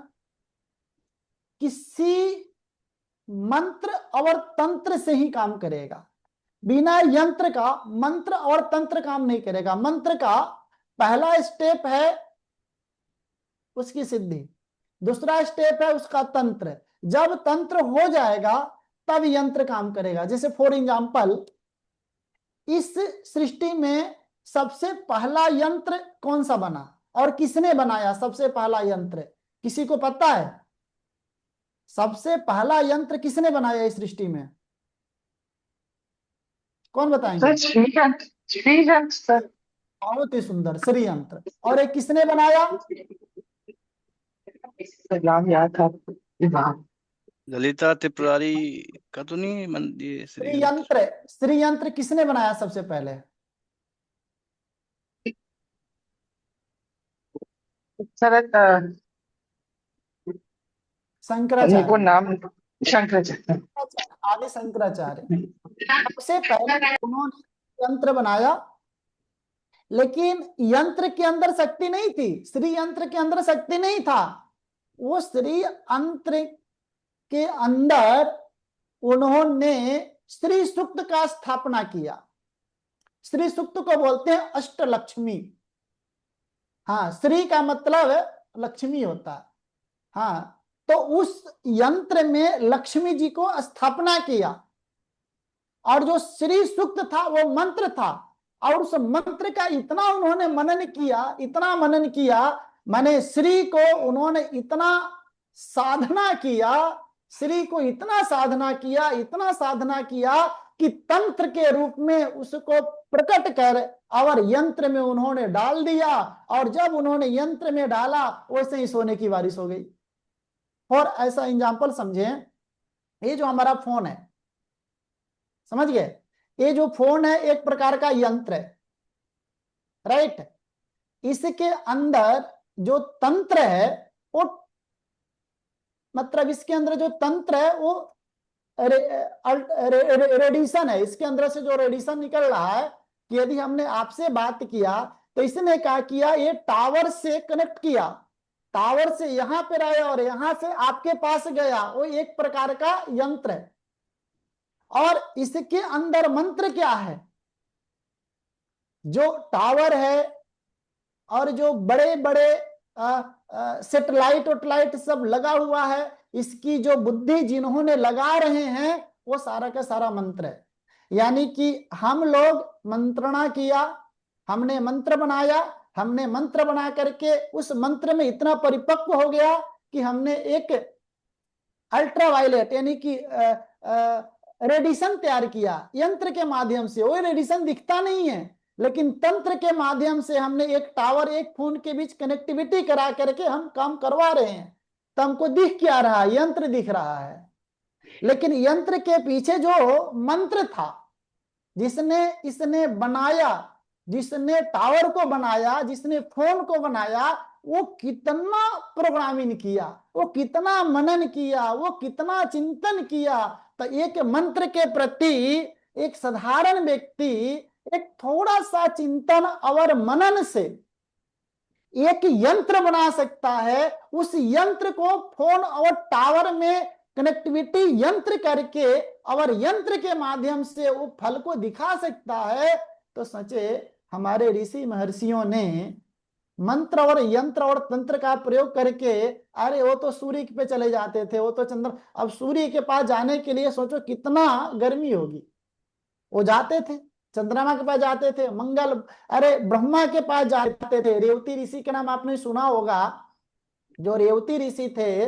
किसी मंत्र और तंत्र से ही काम करेगा। बिना यंत्र का मंत्र और तंत्र काम नहीं करेगा। मंत्र का पहला स्टेप है उसकी सिद्धि, दूसरा स्टेप है उसका तंत्र। जब तंत्र हो जाएगा तब यंत्र काम करेगा। जैसे फॉर एग्जाम्पल, इस सृष्टि में सबसे पहला यंत्र कौन सा बना और किसने बनाया सबसे पहला यंत्र, किसी को पता है? सबसे पहला यंत्र किसने बनाया इस सृष्टि में, कौन बताएंगे? Sir Shrikant, Shrikant sir. बहुत ही सुंदर, श्री यंत्र। और एक किसने बनाया? सर नाम याद था। वाह। ललिता त्रिपुरारी का तो नहीं है ये श्री श्रीयंत्र। यंत्र, श्री यंत्र किसने बनाया सबसे पहले? सर मेरे को शंकराचार्य। नाम शंकराचार्य। आदि शंकराचार्य सबसे पहले उन्होंने यंत्र बनाया। लेकिन यंत्र के अंदर शक्ति नहीं थी, श्री यंत्र के अंदर शक्ति नहीं था। वो श्री यंत्र के अंदर उन्होंने श्री सूक्त का स्थापना किया। श्री सूक्त को बोलते हैं अष्टलक्ष्मी। हाँ, श्री का मतलब लक्ष्मी होता है। हाँ, तो उस यंत्र में लक्ष्मी जी को स्थापना किया, और जो श्री सूक्त था वो मंत्र था, और उस मंत्र का इतना उन्होंने मनन किया, इतना मनन किया, माने श्री को उन्होंने इतना साधना किया, श्री को इतना साधना किया, इतना साधना किया कि तंत्र के रूप में उसको प्रकट कर और यंत्र में उन्होंने डाल दिया, और जब उन्होंने यंत्र में डाला वैसे ही सोने की बारिश हो गई। और ऐसा एग्जाम्पल समझे, ये जो हमारा फोन है, समझ गए, ये जो फोन है एक प्रकार का यंत्र है, राइट। इसके अंदर जो तंत्र है वो, मतलब इसके अंदर जो तंत्र है वो रेडिएशन है। इसके अंदर से जो रेडिएशन निकल रहा है, कि यदि हमने आपसे बात किया तो इसने क्या किया, ये टावर से कनेक्ट किया, टावर से यहां पर आया और यहां से आपके पास गया, वो एक प्रकार का यंत्र है। और इसके अंदर मंत्र क्या है, जो टावर है और जो बड़े बड़े सेटेलाइट वेटेलाइट सब लगा हुआ है, इसकी जो बुद्धि जिन्होंने लगा रहे हैं वो सारा का सारा मंत्र है। यानी कि हम लोग मंत्रणा किया, हमने मंत्र बनाया, हमने मंत्र बना करके उस मंत्र में इतना परिपक्व हो गया कि हमने एक अल्ट्रावायलेट यानी कि रेडिएशन तैयार किया यंत्र के माध्यम से। वो रेडिएशन दिखता नहीं है, लेकिन तंत्र के माध्यम से हमने एक टावर, एक फोन के बीच कनेक्टिविटी करा करके हम काम करवा रहे हैं। तो हमको दिख क्या रहा है, यंत्र दिख रहा है, लेकिन यंत्र के पीछे जो मंत्र था, जिसने इसने बनाया, जिसने टावर को बनाया, जिसने फोन को बनाया, वो कितना प्रोग्रामिंग किया, वो कितना मनन किया, वो कितना चिंतन किया। तो एक मंत्र के प्रति एक साधारण व्यक्ति एक थोड़ा सा चिंतन और मनन से एक यंत्र बना सकता है। उस यंत्र को फोन और टावर में कनेक्टिविटी यंत्र करके और यंत्र के माध्यम से वो फल को दिखा सकता है। तो सोचे हमारे ऋषि महर्षियों ने मंत्र और यंत्र और तंत्र का प्रयोग करके, अरे वो तो सूर्य पे चले जाते थे, वो तो चंद्र, अब सूर्य के पास जाने के लिए सोचो कितना गर्मी होगी, वो जाते थे, चंद्रमा के पास जाते थे, मंगल, अरे ब्रह्मा के पास जाते थे। रेवती ऋषि के नाम आपने सुना होगा। जो रेवती ऋषि थे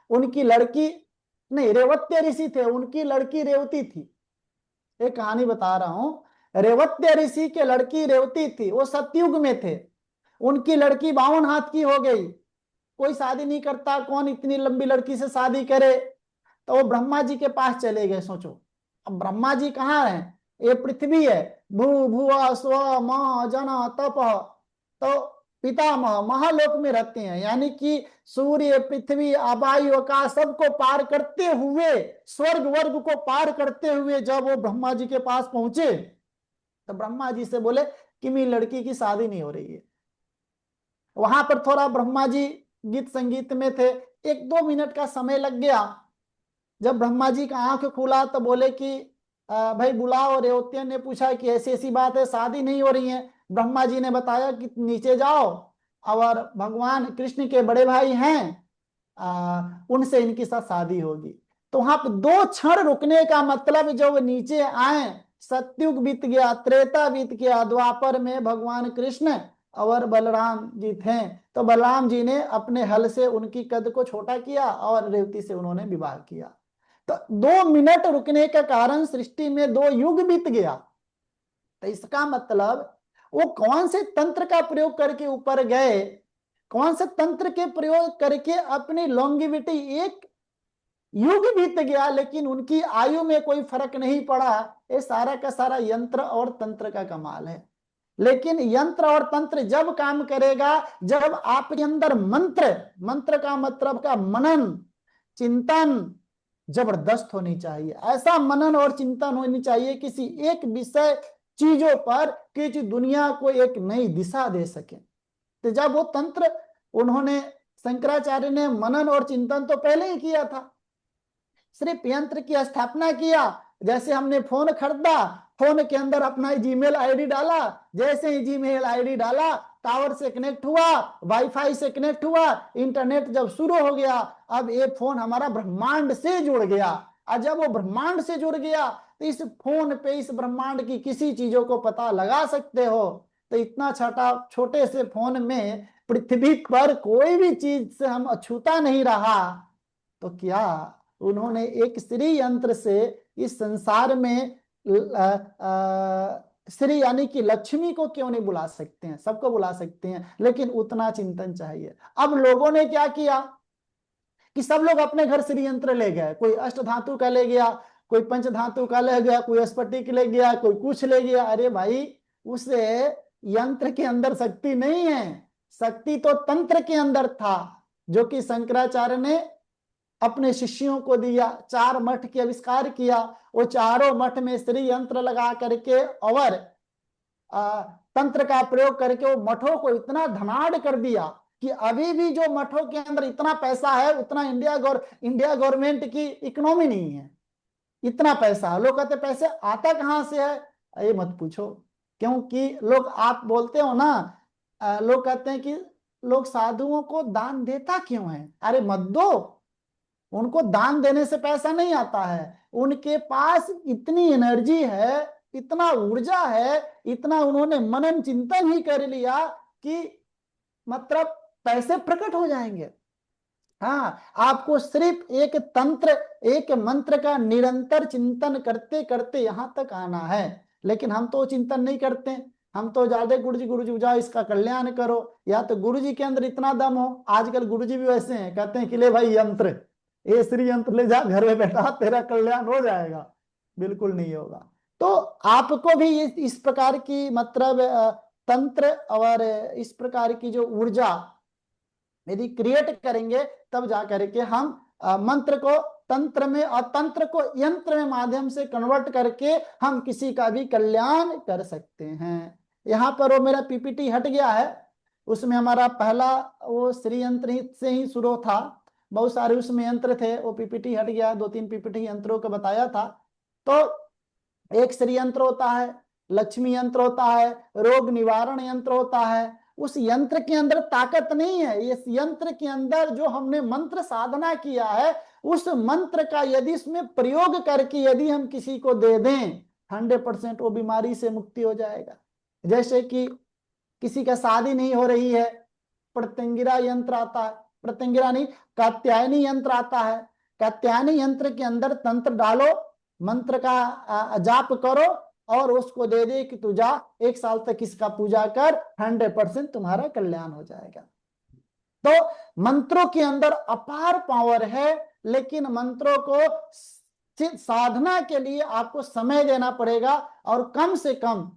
उनकी लड़की, नहीं रेवत्य ऋषि थे, उनकी लड़की रेवती थी। एक कहानी बता रहा हूं। रेवत्य ऋषि के लड़की रेवती थी, वो सतयुग में थे। उनकी लड़की 52 हाथ की हो गई, कोई शादी नहीं करता, कौन इतनी लंबी लड़की से शादी करे। तो वो ब्रह्मा जी के पास चले गए। सोचो अब ब्रह्मा जी कहाँ हैं, ये पृथ्वी है, भू भुआ स्व म जन तप, तो पितामह महालोक में रहते हैं, यानी कि सूर्य पृथ्वी आबायु आकाश सबको पार करते हुए, स्वर्ग वर्ग को पार करते हुए जब वो ब्रह्मा जी के पास पहुंचे तो ब्रह्मा जी से बोले कि मेरी लड़की की शादी नहीं हो रही है। वहां पर थोड़ा ब्रह्मा जी गीत संगीत में थे, 1-2 मिनट का समय लग गया। जब ब्रह्मा जी का आंख खुला तो बोले कि भाई बुलाओ। रेवती ने पूछा कि ऐसी ऐसी बात है, शादी नहीं हो रही है। ब्रह्मा जी ने बताया कि नीचे जाओ और भगवान कृष्ण के बड़े भाई हैं, उनसे इनकी साथ शादी होगी। तो वहां पर 2 क्षण रुकने का मतलब, जब नीचे आए, सतयुग बीत गया, त्रेता बीत गया, द्वापर में भगवान कृष्ण और बलराम जी थे। तो बलराम जी ने अपने हल से उनकी कद को छोटा किया और रेवती से उन्होंने विवाह किया। तो 2 मिनट रुकने के कारण सृष्टि में 2 युग बीत गया। तो इसका मतलब वो कौन से तंत्र का प्रयोग करके ऊपर गए, कौन से तंत्र के प्रयोग करके अपनी लॉन्गिविटी, एक युग बीत गया लेकिन उनकी आयु में कोई फर्क नहीं पड़ा। ये सारा का सारा यंत्र और तंत्र का कमाल है। लेकिन यंत्र और तंत्र जब काम करेगा, जब आपके अंदर मंत्र का मतलब का मनन चिंतन जबरदस्त होनी चाहिए। ऐसा मनन और चिंतन होनी चाहिए, किसी एक विषय चीजों पर कि जो दुनिया को एक नई दिशा दे सके। तो जब वो तंत्र उन्होंने, शंकराचार्य ने मनन और चिंतन तो पहले ही किया था, सिर्फ यंत्र की स्थापना किया। जैसे हमने फोन खरीदा, फोन के अंदर अपना जीमेल आईडी डाला, जैसे ही जीमेल आईडी डाला टावर से कनेक्ट हुआ, वाईफाई से कनेक्ट हुआ, इंटरनेट जब शुरू हो गया, अब ये फोन हमारा ब्रह्मांड से जुड़ गया। और जब वो ब्रह्मांड से जुड़ गया तो इस फोन पे इस ब्रह्मांड की किसी चीजों को पता लगा सकते हो। तो इतना छोटे से फोन में पृथ्वी पर कोई भी चीज से हम अछूता नहीं रहा, तो क्या उन्होंने एक श्री यंत्र से इस संसार में श्री यानी कि लक्ष्मी को क्यों नहीं बुला सकते हैं, सबको बुला सकते हैं, लेकिन उतना चिंतन चाहिए। अब लोगों ने क्या किया कि सब लोग अपने घर श्री यंत्र ले गए, कोई अष्ट धातु का ले गया, कोई पंच धातु का ले गया, कोई स्फटिक ले गया, कोई कुछ ले गया। अरे भाई, उसे यंत्र के अंदर शक्ति नहीं है, शक्ति तो तंत्र के अंदर था, जो कि शंकराचार्य ने अपने शिष्यों को दिया। 4 मठ के आविष्कार किया, वो चारों मठ में श्री यंत्र लगा करके और तंत्र का प्रयोग करके वो मठों को इतना धनाढ़ कर दिया कि अभी भी जो मठों के अंदर इतना पैसा है उतना इंडिया गवर्नमेंट की इकोनॉमी नहीं है, इतना पैसा। लोग कहते पैसे आता कहां से है, ये मत पूछो, क्योंकि लोग, आप बोलते हो ना, लोग कहते हैं कि लोग साधुओं को दान देता क्यों है। अरे मत दो, उनको दान देने से पैसा नहीं आता है, उनके पास इतनी एनर्जी है, इतना ऊर्जा है, इतना उन्होंने मनन चिंतन ही कर लिया कि मतलब पैसे प्रकट हो जाएंगे। हाँ, आपको सिर्फ एक तंत्र, एक मंत्र का निरंतर चिंतन करते करते यहां तक आना है। लेकिन हम तो चिंतन नहीं करते, हम तो ज्यादा गुरु जी जाओ इसका कल्याण करो, या तो गुरु जी के अंदर इतना दम हो। आजकल गुरु जी भी वैसे हैं, कहते हैं कि ले भाई यंत्र, ये श्री यंत्र ले जा, घर में बैठा, तेरा कल्याण हो जाएगा। बिल्कुल नहीं होगा। तो आपको भी इस प्रकार की मतलब तंत्र और इस प्रकार की जो ऊर्जा यदि क्रिएट करेंगे, तब जा करके हम मंत्र को तंत्र में और तंत्र को यंत्र में माध्यम से कन्वर्ट करके हम किसी का भी कल्याण कर सकते हैं। यहाँ पर वो मेरा पीपीटी हट गया है, उसमें हमारा पहला वो श्री यंत्र से ही शुरू था, बहुत सारे उसमें यंत्र थे, वो पीपीटी हट गया, 2-3 पीपीटी यंत्रों को बताया था। तो एक श्री यंत्र होता है, लक्ष्मी यंत्र होता है, रोग निवारण यंत्र होता है। उस यंत्र के अंदर ताकत नहीं है, इस यंत्र के अंदर जो हमने मंत्र साधना किया है, उस मंत्र का यदि इसमें प्रयोग करके यदि हम किसी को दे दें, 100% वो बीमारी से मुक्ति हो जाएगा। जैसे कि किसी का शादी नहीं हो रही है, प्रत्यंगिरा यंत्र आता है, प्रत्यंगिरा नहीं, कात्यायनी यंत्र आता है। कात्यायनी यंत्र के अंदर तंत्र डालो, मंत्र का जाप करो और उसको दे दे कि तू जा 1 साल तक इसका पूजा कर, 100% तुम्हारा कल्याण हो जाएगा। तो मंत्रों के अंदर अपार पावर है, लेकिन मंत्रों को साधना के लिए आपको समय देना पड़ेगा, और कम से कम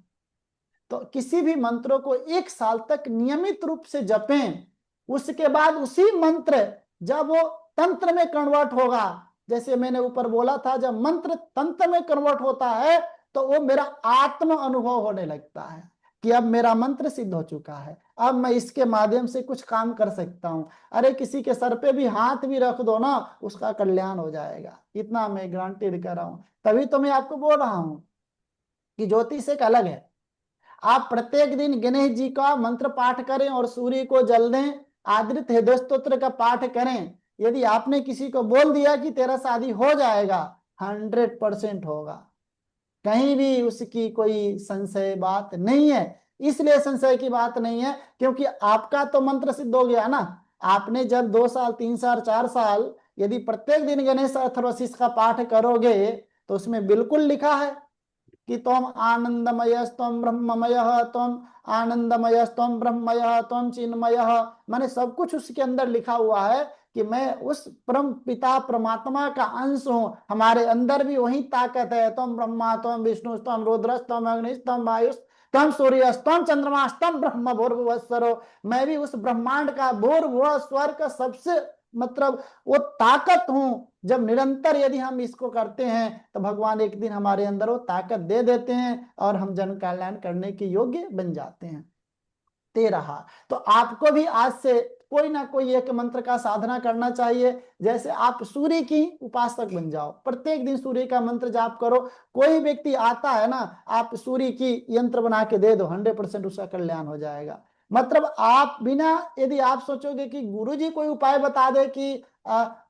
तो किसी भी मंत्रों को 1 साल तक नियमित रूप से जपें। उसके बाद उसी मंत्र जब वो तंत्र में कन्वर्ट होगा, जैसे मैंने ऊपर बोला था, जब मंत्र तंत्र में कन्वर्ट होता है तो वो मेरा आत्म अनुभव होने लगता है कि अब मेरा मंत्र सिद्ध हो चुका है, अब मैं इसके माध्यम से कुछ काम कर सकता हूं। अरे किसी के सर पे भी हाथ भी रख दो ना, उसका कल्याण हो जाएगा, इतना मैं गारंटी कर रहा हूं। तभी तो मैं आपको बोल रहा हूं कि ज्योतिष एक अलग है। आप प्रत्येक दिन गणेश जी का मंत्र पाठ करें और सूर्य को जल दें, आदृत हृदय स्तोत्र का पाठ करें। यदि आपने किसी को बोल दिया कि तेरा शादी हो जाएगा, 100% होगा, कहीं भी उसकी कोई संशय बात नहीं है। इसलिए संशय की बात नहीं है क्योंकि आपका तो मंत्र सिद्ध हो गया ना। आपने जब 2 साल 3 साल 4 साल यदि प्रत्येक दिन गणेश अथर्वशीष का पाठ करोगे, तो उसमें बिल्कुल लिखा है कि त्वम आनंदमय त्वम ब्रह्ममय, त्वम आनंदमय त्वम ब्रह्ममय त्वम चिन्मय, माने सब कुछ उसके अंदर लिखा हुआ है कि मैं उस परम पिता परमात्मा का अंश हूं, हमारे अंदर भी वही ताकत है। त्वम ब्रह्मा त्वम विष्णु त्वम रुद्र त्वम अग्नि त्वम वायु त्वम सूर्य त्वम चंद्रमा त्वम ब्रह्म भूर्भुवः स्वरो, मैं भी उस ब्रह्मांड का भूर्भुवः स्वर का सबसे मतलब वो ताकत हूं, जब निरंतर यदि हम इसको करते हैं तो भगवान एक दिन हमारे अंदर वो ताकत दे देते हैं और हम जन कल्याण करने के योग्य बन जाते हैं। ते रहा तो आपको भी आज से कोई ना कोई एक मंत्र का साधना करना चाहिए। जैसे आप सूर्य की उपासक बन जाओ, प्रत्येक दिन सूर्य का मंत्र जाप करो। कोई व्यक्ति आता है ना, आप सूर्य की यंत्र बना के दे दो, 100% उसका कल्याण हो जाएगा। मतलब आप बिना, यदि आप सोचोगे कि गुरुजी कोई उपाय बता दे कि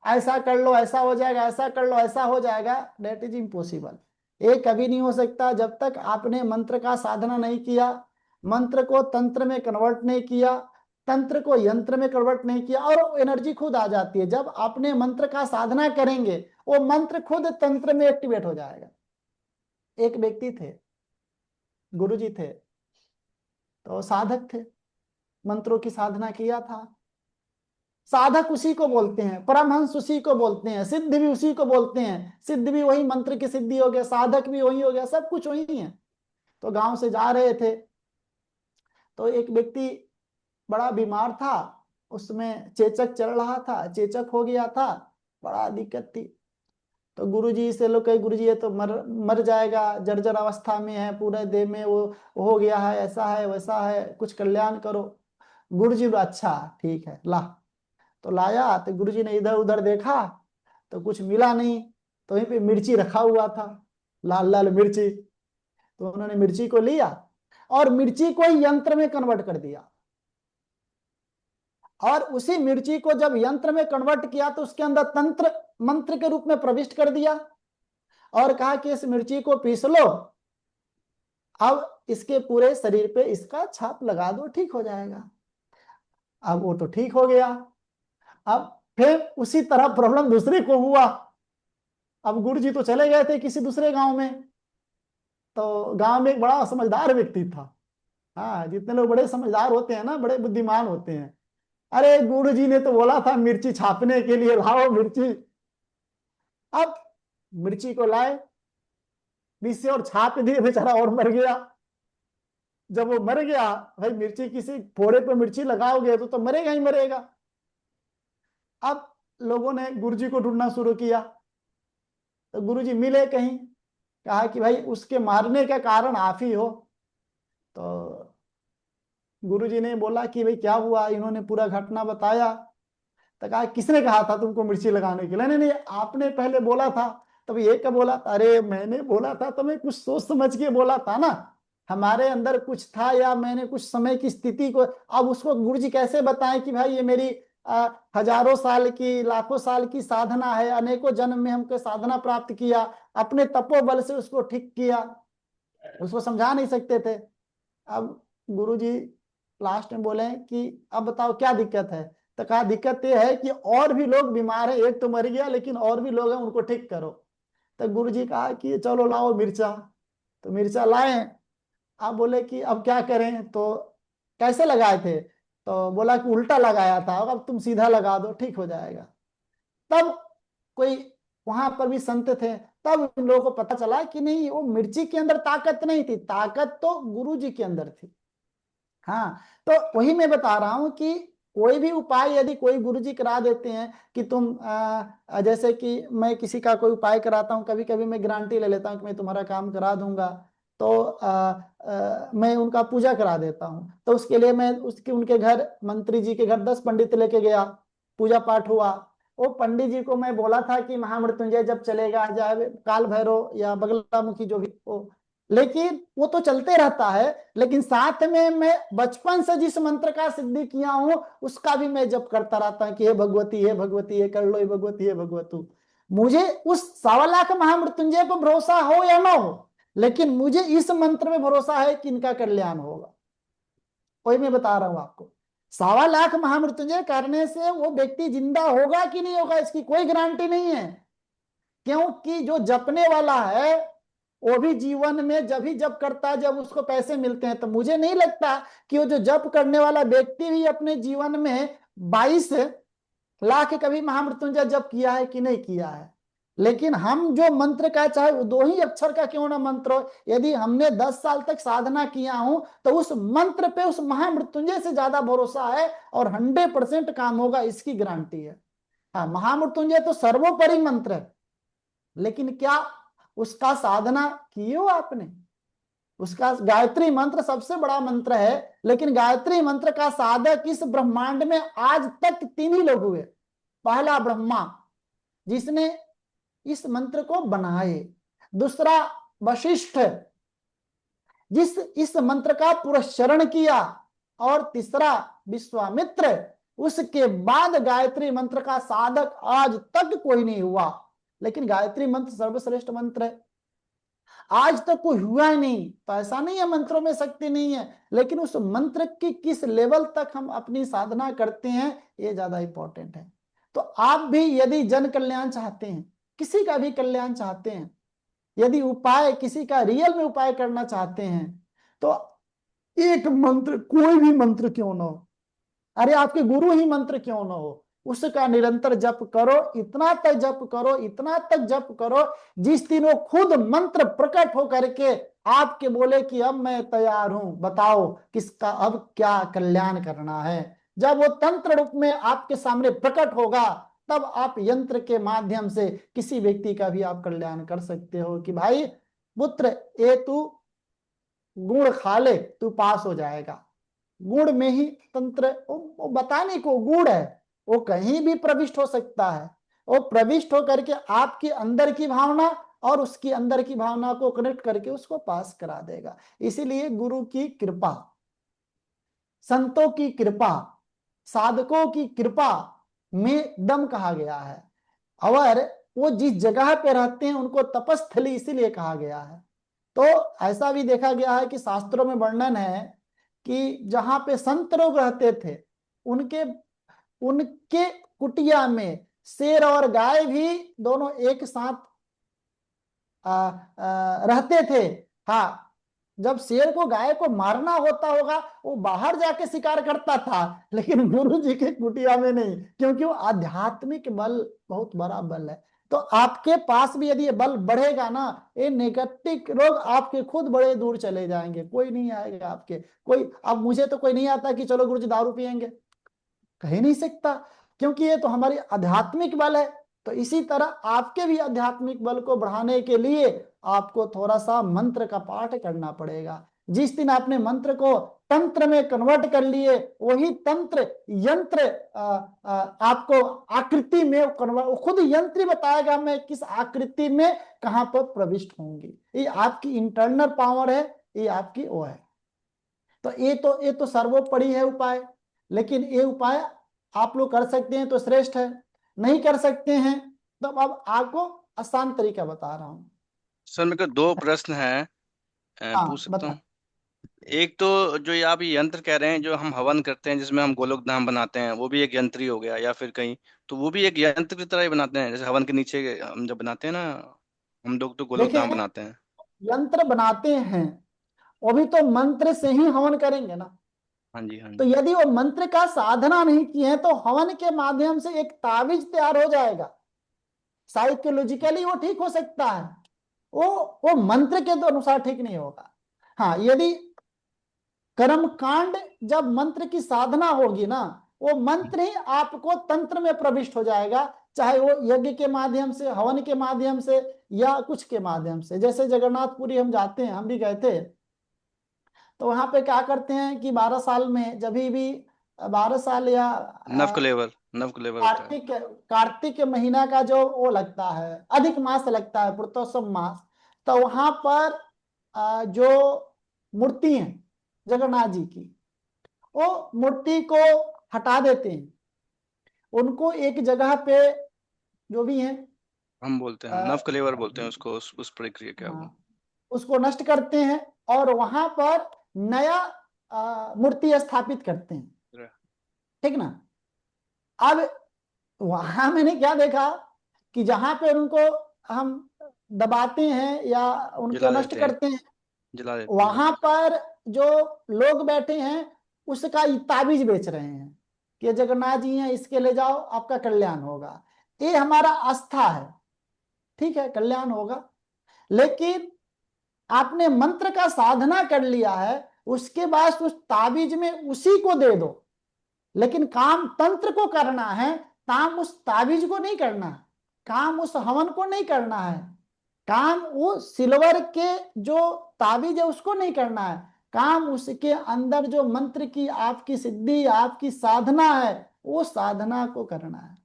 ऐसा कर लो ऐसा हो जाएगा, ऐसा कर लो ऐसा हो जाएगा, डेट इज इम्पॉसिबल। ये कभी नहीं हो सकता जब तक आपने मंत्र का साधना नहीं किया, मंत्र को तंत्र में कन्वर्ट नहीं किया, तंत्र को यंत्र में कन्वर्ट नहीं किया, और एनर्जी खुद आ जाती है। जब आपने मंत्र का साधना करेंगे वो मंत्र खुद तंत्र में एक्टिवेट हो जाएगा। एक व्यक्ति थे, गुरुजी थे, तो साधक थे, मंत्रों की साधना किया था। साधक उसी को बोलते हैं, परमहंस उसी को बोलते हैं, सिद्ध भी उसी को बोलते हैं। सिद्ध भी वही मंत्र की सिद्धि हो गया, साधक भी वही हो गया, सब कुछ वही है। तो गांव से जा रहे थे तो एक व्यक्ति बड़ा बीमार था, उसमें चेचक चल रहा था, चेचक हो गया था, बड़ा दिक्कत थी। तो गुरुजी से लोग कहे गुरुजी ये तो मर मर जाएगा, जर्जर अवस्था में है, पूरे देह में वो हो गया है, ऐसा है वैसा है, कुछ कल्याण करो। गुरुजी बोले अच्छा ठीक है ला। तो लाया तो गुरुजी ने इधर उधर देखा तो कुछ मिला नहीं, तो वहीं पे मिर्ची रखा हुआ था, लाल लाल मिर्ची। तो उन्होंने मिर्ची को लिया और मिर्ची को यंत्र में कन्वर्ट कर दिया, और उसी मिर्ची को जब यंत्र में कन्वर्ट किया तो उसके अंदर तंत्र मंत्र के रूप में प्रविष्ट कर दिया और कहा कि इस मिर्ची को पीस लो, अब इसके पूरे शरीर पे इसका छाप लगा दो, ठीक हो जाएगा। अब वो तो ठीक हो गया। अब फिर उसी तरह प्रॉब्लम दूसरे को हुआ। अब गुरुजी तो चले गए थे किसी दूसरे गांव में, तो गांव में एक बड़ा समझदार व्यक्ति था। हाँ, जितने लोग बड़े समझदार होते हैं ना, बड़े बुद्धिमान होते हैं। अरे गुरुजी ने तो बोला था मिर्ची छापने के लिए, लाओ मिर्ची। अब मिर्ची को लाए, मिर्ची और छाप दिए, बेचारा और मर गया। जब वो मर गया, भाई मिर्ची किसी फोड़े पे मिर्ची लगाओगे तो मरेगा ही मरेगा। अब लोगों ने गुरुजी को ढूंढना शुरू किया, तो गुरुजी मिले कहीं, कहा कि भाई उसके मारने का कारण आप ही हो। तो गुरुजी ने बोला कि भाई क्या हुआ, इन्होंने पूरा घटना बताया। तो कहा किसने कहा था तुमको मिर्ची लगाने के लिए? नहीं नहीं, आपने पहले बोला था। तब ये कब बोला? अरे मैंने बोला था तो मैं कुछ सोच समझ के बोला था ना, हमारे अंदर कुछ था, या मैंने कुछ समय की स्थिति को, अब उसको गुरुजी कैसे बताएं कि भाई ये मेरी हजारों साल की लाखों साल की साधना है, अनेकों जन्म में हमको साधना प्राप्त किया, अपने तपोबल से उसको ठीक किया, उसको समझा नहीं सकते थे। अब गुरुजी लास्ट में बोले कि अब बताओ क्या दिक्कत है? तो कहा दिक्कत ये है कि और भी लोग बीमार है, एक तो मर गया लेकिन और भी लोग हैं, उनको ठीक करो। तो गुरुजी कहा कि चलो लाओ मिर्चा। तो मिर्चा लाए। आप बोले कि अब क्या करें? तो कैसे लगाए थे? तो बोला कि उल्टा लगाया था, अब तुम सीधा लगा दो, ठीक हो जाएगा। तब कोई वहां पर भी संत थे, तब इन लोगों को पता चला कि नहीं, वो मिर्ची के अंदर ताकत नहीं थी, ताकत तो गुरुजी के अंदर थी। हाँ, तो वही मैं बता रहा हूं कि कोई भी उपाय यदि कोई गुरुजी करा देते हैं कि तुम जैसे कि मैं किसी का कोई उपाय कराता हूं, कभी कभी मैं गारंटी ले लेता हूं कि मैं तुम्हारा काम करा दूंगा, तो मैं उनका पूजा करा देता हूं। तो उसके लिए मैं उसके उनके घर, मंत्री जी के घर 10 पंडित लेके गया, पूजा पाठ हुआ। वो पंडित जी को मैं बोला था कि महामृत्युंजय जब चलेगा, चाहे काल भैरव या बगलामुखी जो भी हो, लेकिन वो तो चलते रहता है, लेकिन साथ में मैं बचपन से जिस मंत्र का सिद्धि किया हूं उसका भी मैं जप करता रहता हूं कि हे भगवती, हे भगवती, हे कर लो, हे भगवती, हे भगवतु। मुझे उस 1.25 महामृत्युंजय पर भरोसा हो या ना हो, लेकिन मुझे इस मंत्र में भरोसा है कि इनका कल्याण होगा। वही मैं बता रहा हूं आपको, 1.25 महामृत्युंजय करने से वो व्यक्ति जिंदा होगा कि नहीं होगा इसकी कोई गारंटी नहीं है, क्योंकि जो जपने वाला है वो भी जीवन में जब ही जप करता है जब उसको पैसे मिलते हैं। तो मुझे नहीं लगता कि वो जो जप करने वाला व्यक्ति भी अपने जीवन में 22 लाख कभी महामृत्युंजय जप किया है कि नहीं किया है। लेकिन हम जो मंत्र का, चाहे वो 2 ही अक्षर का क्यों ना मंत्र हो, यदि हमने 10 साल तक साधना किया हूं तो उस मंत्र पे, उस महामृत्युंजय से ज्यादा भरोसा है और 100% काम होगा, इसकी गारंटी है। हाँ, महामृत्युंजय तो सर्वोपरि मंत्र है, लेकिन क्या उसका साधना किए हो आपने? उसका गायत्री मंत्र सबसे बड़ा मंत्र है, लेकिन गायत्री मंत्र का साधक इस ब्रह्मांड में आज तक 3 ही लोग हुए। पहला ब्रह्मा, जिसने इस मंत्र को बनाए। दूसरा वशिष्ठ, जिस इस मंत्र का पुरस्चरण किया। और तीसरा विश्वामित्र। उसके बाद गायत्री मंत्र का साधक आज तक कोई नहीं हुआ, लेकिन गायत्री मंत्र सर्वश्रेष्ठ मंत्र है। आज तक कोई हुआ ही नहीं, तो ऐसा नहीं है मंत्रों में शक्ति नहीं है, लेकिन उस मंत्र की किस लेवल तक हम अपनी साधना करते हैं, ये ज्यादा इंपॉर्टेंट है। तो आप भी यदि जन कल्याण चाहते हैं, किसी का भी कल्याण चाहते हैं, यदि उपाय किसी का रियल में उपाय करना चाहते हैं, तो एक मंत्र, कोई भी मंत्र क्यों ना हो, अरे आपके गुरु ही मंत्र क्यों ना हो, उसका निरंतर जप करो। इतना तक जप करो, इतना तक जप करो, जिस दिन वो खुद मंत्र प्रकट हो करके आपके बोले कि अब मैं तैयार हूं, बताओ किसका अब क्या कल्याण करना है। जब वो तंत्र रूप में आपके सामने प्रकट होगा, तब आप यंत्र के माध्यम से किसी व्यक्ति का भी आप कल्याण कर सकते हो कि भाई पुत्र, ये तू गुड़ खा ले, तू पास हो जाएगा। गुड़ में ही तंत्र, वो बताने को गुड़ है, वो कहीं भी प्रविष्ट हो सकता है। वो प्रविष्ट होकर के आपके अंदर की भावना और उसकी अंदर की भावना को कनेक्ट करके उसको पास करा देगा। इसीलिए गुरु की कृपा, संतों की कृपा, साधकों की कृपा में दम कहा गया है। और वो जिस जगह पे रहते हैं उनको तपस्थली इसीलिए कहा गया है। तो ऐसा भी देखा गया है कि शास्त्रों में वर्णन है कि जहां पे संत लोग रहते थे, उनके उनके कुटिया में शेर और गाय भी दोनों एक साथ रहते थे। हाँ, जब शेर को गाय को मारना होता होगा, वो बाहर जाके शिकार करता था, लेकिन गुरु जी के कुटिया में नहीं, क्योंकि वो आध्यात्मिक बल बहुत बड़ा बल है। तो आपके पास भी यदि ये बल बढ़ेगा ना, ये नेगेटिव लोग आपके खुद बड़े दूर चले जाएंगे, कोई नहीं आएगा आपके। कोई, अब मुझे तो कोई नहीं आता कि चलो गुरु जी दारू पियेंगे, कह ही नहीं सकता, क्योंकि ये तो हमारी आध्यात्मिक बल है। तो इसी तरह आपके भी आध्यात्मिक बल को बढ़ाने के लिए आपको थोड़ा सा मंत्र का पाठ करना पड़ेगा। जिस दिन आपने मंत्र को तंत्र में कन्वर्ट कर लिए, वही तंत्र यंत्र आपको आकृति में कन्वर्ट, खुद यंत्र बताएगा मैं किस आकृति में कहां पर प्रविष्ट होंगी। ये आपकी इंटरनल पावर है, ये आपकी वो है। तो ये तो सर्वोपरि है उपाय, लेकिन ये उपाय आप लोग कर सकते हैं तो श्रेष्ठ है, नहीं कर सकते हैं तो अब आपको आसान तरीका बता रहा हूं। सर मेरे को 2 प्रश्न हैं, हाँ पूछ सकता बता। हूँ? एक तो जो ये आप ये यंत्र कह रहे हैं, जो हम हवन करते हैं जिसमें हम गोलोक धाम बनाते हैं, वो भी एक यंत्र ही हो गया, या फिर कहीं तो वो भी एक यंत्र की तरह ही बनाते हैं, जैसे हवन के नीचे हम जब बनाते हैं ना, हम लोग तो गोलोक धाम देखिए, बनाते हैं। यंत्र बनाते हैं, वो भी तो मंत्र से ही हवन करेंगे ना। हाँ जी, हाँ तो जी। यदि वो मंत्र का साधना नहीं किए हैं, तो हवन के माध्यम से एक ताबीज तैयार हो जाएगा, साइकोलॉजिकली वो ठीक हो सकता है, वो वो मंत्र के तो अनुसार ठीक नहीं होगा। हाँ, यदि कर्म कांड, जब मंत्र की साधना होगी ना, वो मंत्र ही आपको तंत्र में प्रविष्ट हो जाएगा, चाहे वो यज्ञ के माध्यम से, हवन के माध्यम से, या कुछ के माध्यम से। जैसे जगन्नाथपुरी हम जाते हैं, हम भी गए थे, तो वहां पे क्या करते हैं कि 12 साल में जब भी 12 साल या नव कलेवर होता है। कार्तिक कार्तिक महीना का जो वो लगता है, अधिक मास लगता है, पुरुषोत्तम मास, तो वहां पर जो मूर्ति है जगन्नाथ जी की, वो मूर्ति को हटा देते हैं, उनको एक जगह पे जो भी है, हम बोलते हैं नव कलेवर बोलते हैं उसको, उस प्रक्रिया क्या वो। हाँ, उसको नष्ट करते हैं और वहां पर नया मूर्ति स्थापित करते हैं, ठीक ना। अब वहां मैंने क्या देखा कि जहां पे उनको हम दबाते हैं या उनको जला नष्ट देते हैं, करते हैं, जला देते हैं। वहां पर जो लोग बैठे हैं उसका ताबीज बेच रहे हैं कि जगन्नाथ जी हैं, इसके ले जाओ आपका कल्याण होगा। ये हमारा आस्था है, ठीक है, कल्याण होगा। लेकिन आपने मंत्र का साधना कर लिया है, उसके बाद उस ताबीज में उसी को दे दो, लेकिन काम तंत्र को करना है, काम उस ताबीज को नहीं करना है, काम उस हवन को नहीं करना है, काम वो सिल्वर के जो ताबीज है उसको नहीं करना है, काम उसके अंदर जो मंत्र की आपकी सिद्धि, आपकी साधना है, वो साधना को करना है।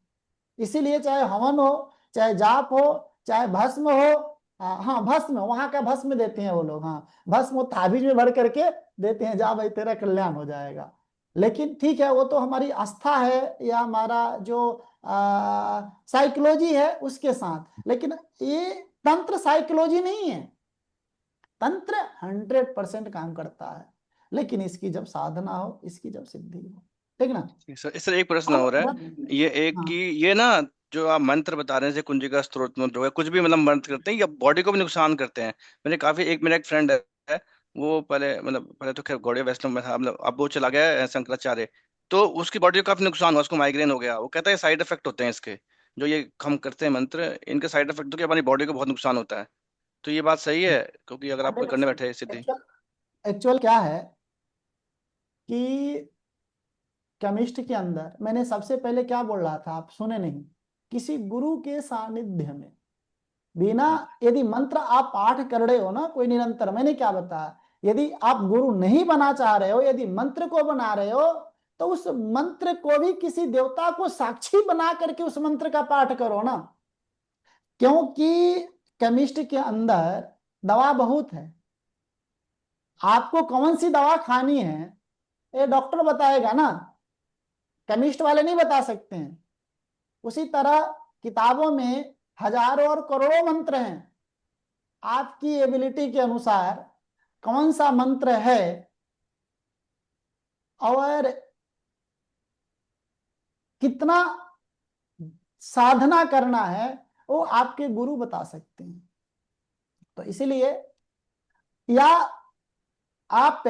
इसीलिए चाहे हवन हो, चाहे जाप हो, चाहे भस्म हो, हाँ भस्म, वहां का भस्म देते हैं वो लोग, हाँ भस्म वो ताबीज में भर करके देते हैं, जा भाई तेरा कल्याण हो जाएगा। लेकिन ठीक है, वो तो हमारी आस्था है या हमारा जो साइकोलॉजी है उसके साथ, लेकिन ये तंत्र साइकोलॉजी नहीं है। तंत्र 100% काम करता है, लेकिन इसकी जब साधना हो, इसकी जब सिद्धि हो, ठीक ना। सर एक प्रश्न हो रहा है, ये एक हाँ कि ये ना जो आप मंत्र बता रहे हैं, जैसे कुंजिका स्त्रोत मंत्र हो गया, कुछ भी मतलब मंत्र करते हैं या बॉडी को भी नुकसान करते हैं? मेरा एक फ्रेंड है, वो पहले तो खैर गौड़िया वैष्णव में था, मतलब अब वो चला गया है शंकराचार्य। तो उसकी बॉडी को काफी नुकसान हुआ, उसको माइग्रेन हो गया। वो कहता है साइड इफेक्ट होते हैं इसके, जो ये हम करते हैं मंत्र, इनके साइड इफेक्ट तो कि हमारी बॉडी को बहुत नुकसान होता है। तो ये बात सही है? क्योंकि अगर आप कोई करने बैठे सिद्धि। एक्चुअल क्या है कि केमिस्ट के अंदर मैंने सबसे पहले क्या बोल रहा था, आप सुने नहीं, किसी गुरु के सानिध्य में बिना, यदि मंत्र आप पाठ कर रहे हो ना कोई निरंतर, मैंने क्या बताया, यदि आप गुरु नहीं बना चाह रहे हो, यदि मंत्र को बना रहे हो, तो उस मंत्र को भी किसी देवता को साक्षी बना करके उस मंत्र का पाठ करो ना। क्योंकि केमिस्ट के अंदर दवा बहुत है, आपको कौन सी दवा खानी है ये डॉक्टर बताएगा ना, केमिस्ट वाले नहीं बता सकते हैं। उसी तरह किताबों में हजारों और करोड़ों मंत्र हैं, आपकी एबिलिटी के अनुसार कौन सा मंत्र है और कितना साधना करना है, वो आपके गुरु बता सकते हैं। तो इसीलिए या आप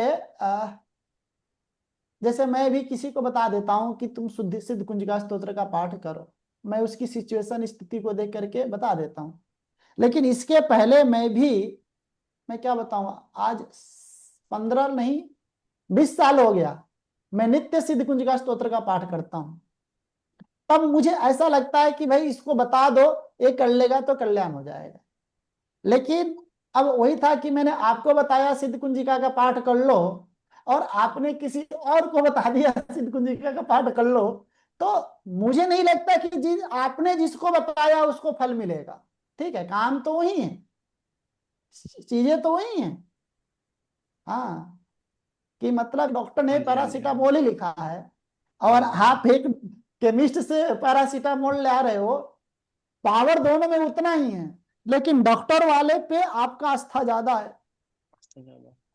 जैसे मैं भी किसी को बता देता हूं कि तुम शुद्ध सिद्ध कुंजिका स्तोत्र का पाठ करो, मैं उसकी सिचुएशन स्थिति को देख करके बता देता हूं। लेकिन इसके पहले मैं क्या बताऊं, आज 15 नहीं 20 साल हो गया मैं नित्य सिद्ध कुंजिका स्तोत्र का पाठ करता हूं। तब मुझे ऐसा लगता है कि भाई इसको बता दो, ये कर लेगा तो कल्याण हो जाएगा। लेकिन अब वही था कि मैंने आपको बताया सिद्ध कुंजिका का पाठ कर लो, और आपने किसी और को बता दिया सिद्ध कुंजिका का पाठ कर लो, तो मुझे नहीं लगता कि आपने जिसको बताया उसको फल मिलेगा। ठीक है, काम तो वही है, चीजें तो वही हैं। हाँ, कि मतलब डॉक्टर ने हाँ जी, हाँ जी, हाँ जी। पैरासीटामोल ही लिखा है, और आप एक केमिस्ट से पैरासीटामोल ले आ रहे हो, पावर दोनों में उतना ही है, लेकिन डॉक्टर वाले पे आपका आस्था ज्यादा है।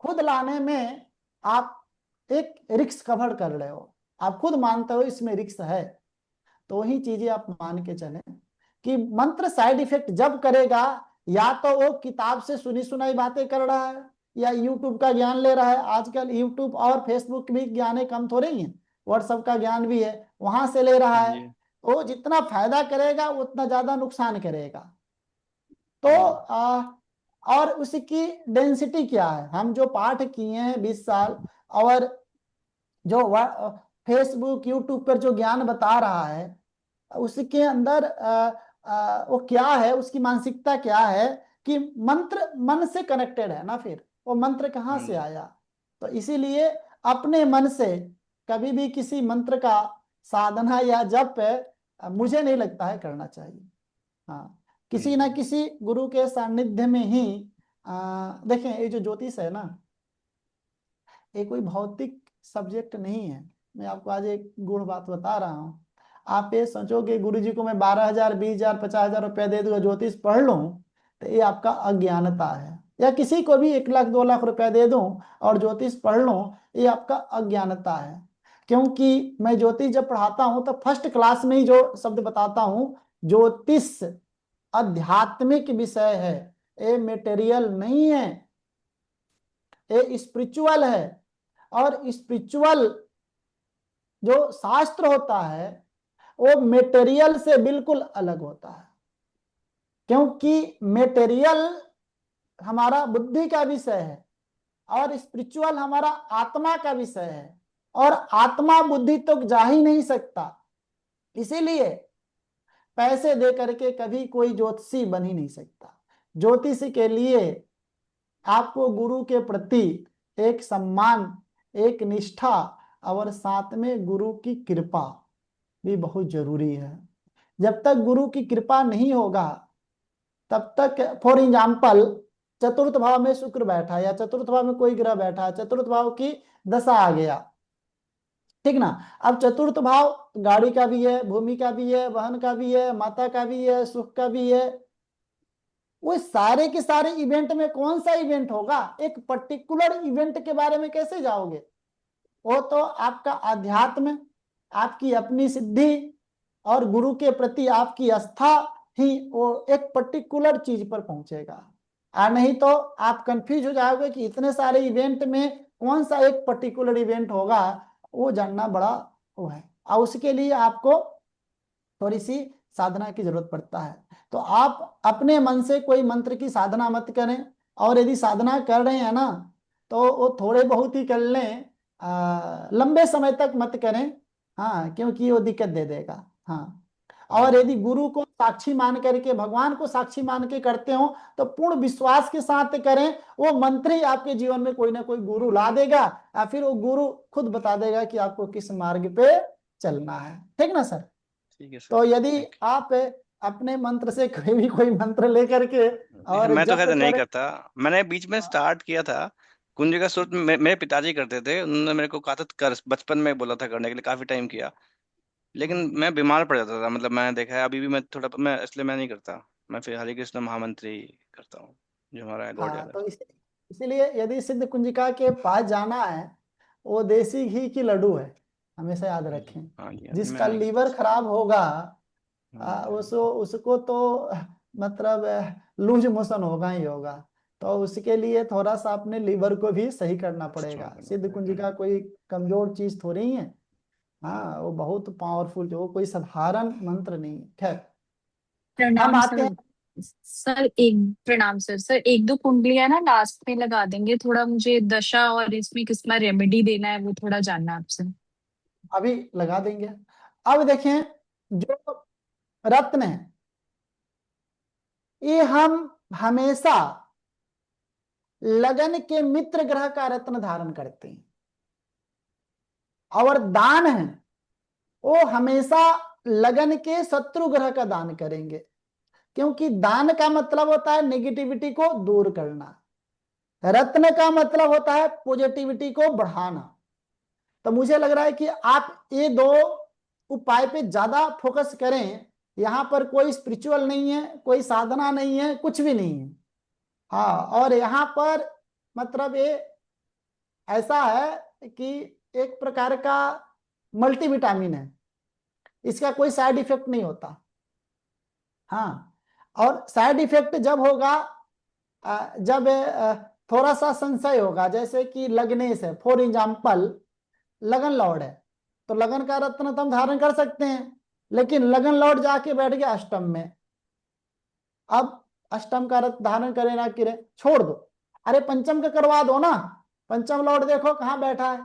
खुद लाने में आप एक रिस्क कवर कर रहे हो, आप खुद मानते हो इसमें रिस्क है, तो वही चीजें आप मान के चलें कि मंत्र साइड इफेक्ट जब करेगा, या तो वो किताब से सुनी सुनाई बातें कर रहा है या यूट्यूब का ज्ञान ले रहा है। आजकल यूट्यूब और फेसबुक भी ज्ञान कम थोड़े ही है, व्हाट्सएप का ज्ञान भी है, वहां से ले रहा है। जी। वो जितना फायदा करेगा उतना ज्यादा नुकसान करेगा। तो और उसकी डेंसिटी क्या है, हम जो पाठ किए हैं 20 साल, और जो फेसबुक यूट्यूब पर जो ज्ञान बता रहा है, उसके अंदर वो क्या है, उसकी मानसिकता क्या है, कि मंत्र मन से कनेक्टेड है ना, फिर वो मंत्र कहाँ हाँ से जी। आया। तो इसीलिए अपने मन से कभी भी किसी मंत्र का साधना या जप मुझे नहीं लगता है करना चाहिए। हाँ, किसी ना किसी गुरु के सानिध्य में ही देखें, ये जो ज्योतिष है ना, ये कोई भौतिक सब्जेक्ट नहीं है। मैं आपको आज एक गूढ़ बात बता रहा हूँ। आप ये सोचोगे गुरु जी को मैं 12,000 20,000 50,000 रुपया दे दूंगा ज्योतिष पढ़ लूं, तो ये आपका अज्ञानता है। या किसी को भी 1 लाख 2 लाख रुपया दे दूं और ज्योतिष पढ़ लूं, ये आपका अज्ञानता है। क्योंकि मैं ज्योतिष जब पढ़ाता हूं तो फर्स्ट क्लास में ही जो शब्द बताता हूं, ज्योतिष आध्यात्मिक विषय है, ये मेटेरियल नहीं है, ये स्पिरिचुअल है। और स्पिरिचुअल जो शास्त्र होता है वो मेटेरियल से बिल्कुल अलग होता है। क्योंकि मेटेरियल हमारा बुद्धि का विषय है और स्पिरिचुअल हमारा आत्मा का विषय है, और आत्मा बुद्धि तो जा ही नहीं सकता। इसीलिए पैसे दे करके कभी कोई ज्योतिषी बन ही नहीं सकता। ज्योतिष के लिए आपको गुरु के प्रति एक सम्मान, एक निष्ठा और साथ में गुरु की कृपा भी बहुत जरूरी है। जब तक गुरु की कृपा नहीं होगा तब तक, फॉर एग्जाम्पल, चतुर्थ भाव में शुक्र बैठा या चतुर्थ भाव में कोई ग्रह बैठा, चतुर्थ भाव की दशा आ गया, ठीक ना। अब चतुर्थ भाव गाड़ी का भी है, भूमि का भी है, वाहन का भी है, माता का भी है, सुख का भी है। वो सारे के सारे इवेंट में कौन सा इवेंट होगा? एक पर्टिकुलर इवेंट के बारे में कैसे जाओगे? वो तो आपका अध्यात्म, आपकी अपनी सिद्धि और गुरु के प्रति आपकी आस्था ही वो एक पर्टिकुलर चीज पर पहुंचेगा। और नहीं तो आप कंफ्यूज हो जाओगे कि इतने सारे इवेंट में कौन सा एक पर्टिकुलर इवेंट होगा, वो जानना बड़ा वो है। और उसके लिए आपको थोड़ी सी साधना की जरूरत पड़ता है। तो आप अपने मन से कोई मंत्र की साधना मत करें, और यदि साधना कर रहे हैं ना तो वो थोड़े बहुत ही कर लें, लंबे समय तक मत करें, हाँ, क्योंकि वो दिक्कत दे देगा। हाँ, और यदि गुरु को साक्षी मान करके, भगवान को साक्षी मान के करते हो तो पूर्ण विश्वास के साथ करें। वो मंत्र ही आपके जीवन में कोई ना कोई गुरु ला देगा, या फिर वो गुरु खुद बता देगा कि आपको किस मार्ग पे चलना है। ठीक ना सर? ठीक है सर। तो यदि थैंक आप अपने मंत्र से कोई मंत्र लेकर के यू। और मैं तो जप खैर नहीं करें। करता। मैंने बीच में स्टार्ट किया था कुंज का सूत्र, मेरे पिताजी करते थे, उन्होंने मेरे को कहा था कर, बचपन में बोला था करने के लिए, काफी टाइम किया, लेकिन मैं बीमार पड़ जाता था। मतलब मैंने देखा है अभी भी मैं थोड़ा, मैं इसलिए मैं नहीं करता। मैं फिर हरे कृष्ण महामंत्री करता हूँ, जो हमारा गॉड हाँ, याद है। तो इसीलिए यदि सिद्ध कुंजिका के पास जाना है, वो देसी घी की लड्डू है, हमेशा याद हाँ जी, रखें। हाँ जी, हाँ जी, मैं जिसका नहीं करता। लीवर खराब होगा, हाँ जी, हाँ जी। उसको तो मतलब लूज मोशन होगा ही होगा। तो उसके लिए थोड़ा सा अपने लीवर को भी सही करना स्ट्रॉन्ग पड़ेगा। करना सिद्ध पड़ेगा। कुंजिका कोई कमजोर चीज थोड़ी ही है। हाँ, वो बहुत पावरफुल, जो कोई साधारण मंत्र नहीं है। खैर, हम प्रणाम आते सर। हैं। सर एक प्रणाम सर। सर एक दो कुंडलियां ना लास्ट में लगा देंगे, थोड़ा मुझे दशा और इसमें किसमें रेमेडी देना है वो थोड़ा जानना है आपसे। अभी लगा देंगे। अब देखें, जो रत्न है, ये हम हमेशा लगन के मित्र ग्रह का रत्न धारण करते हैं, और दान है वो हमेशा लगन के शत्रु ग्रह का दान करेंगे, क्योंकि दान का मतलब होता है नेगेटिविटी को दूर करना, रत्न का मतलब होता है पॉजिटिविटी को बढ़ाना। तो मुझे लग रहा है कि आप ये दो उपाय पे ज्यादा फोकस करें। यहाँ पर कोई स्पिरिचुअल नहीं है, कोई साधना नहीं है, कुछ भी नहीं है। हाँ, और यहाँ पर मतलब ये ऐसा है कि एक प्रकार का मल्टीविटामिन है, इसका कोई साइड इफेक्ट नहीं होता। हाँ, और साइड इफेक्ट जब होगा जब थोड़ा सा संशय होगा, जैसे कि लगने से, फॉर एग्जाम्पल, लगन लॉर्ड है तो लगन का रत्न तो हम धारण कर सकते हैं, लेकिन लगन लॉर्ड जाके बैठ गया अष्टम में। अब अष्टम का रत्न धारण करे ना करे, छोड़ दो। अरे पंचम का करवा दो ना। पंचम लॉर्ड देखो कहाँ बैठा है।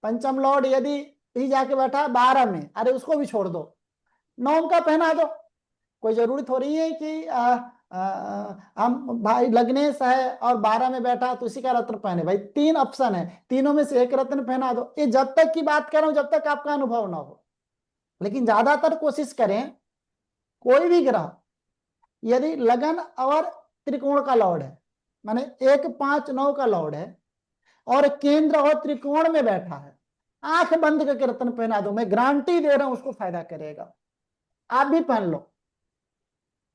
पंचम लॉर्ड यदि ही जाके बैठा है 12 में, अरे उसको भी छोड़ दो, नौम का पहना दो। कोई जरूरी थोड़ी है कि हम भाई लग्नेश है और 12 में बैठा तो उसी का रत्न पहने। भाई 3 ऑप्शन है, तीनों में से एक रत्न पहना दो। ये जब तक की बात कर रहा हूं, जब तक आपका अनुभव ना हो। लेकिन ज्यादातर कोशिश करें, कोई भी ग्रह यदि लगन और त्रिकोण का लॉर्ड है, माने 1 5 9 का लॉर्ड है, और केंद्र और त्रिकोण में बैठा है, आंख बंद करके रत्न पहना दो। मैं गारंटी दे रहा हूं उसको फायदा करेगा। आप भी पहन लो।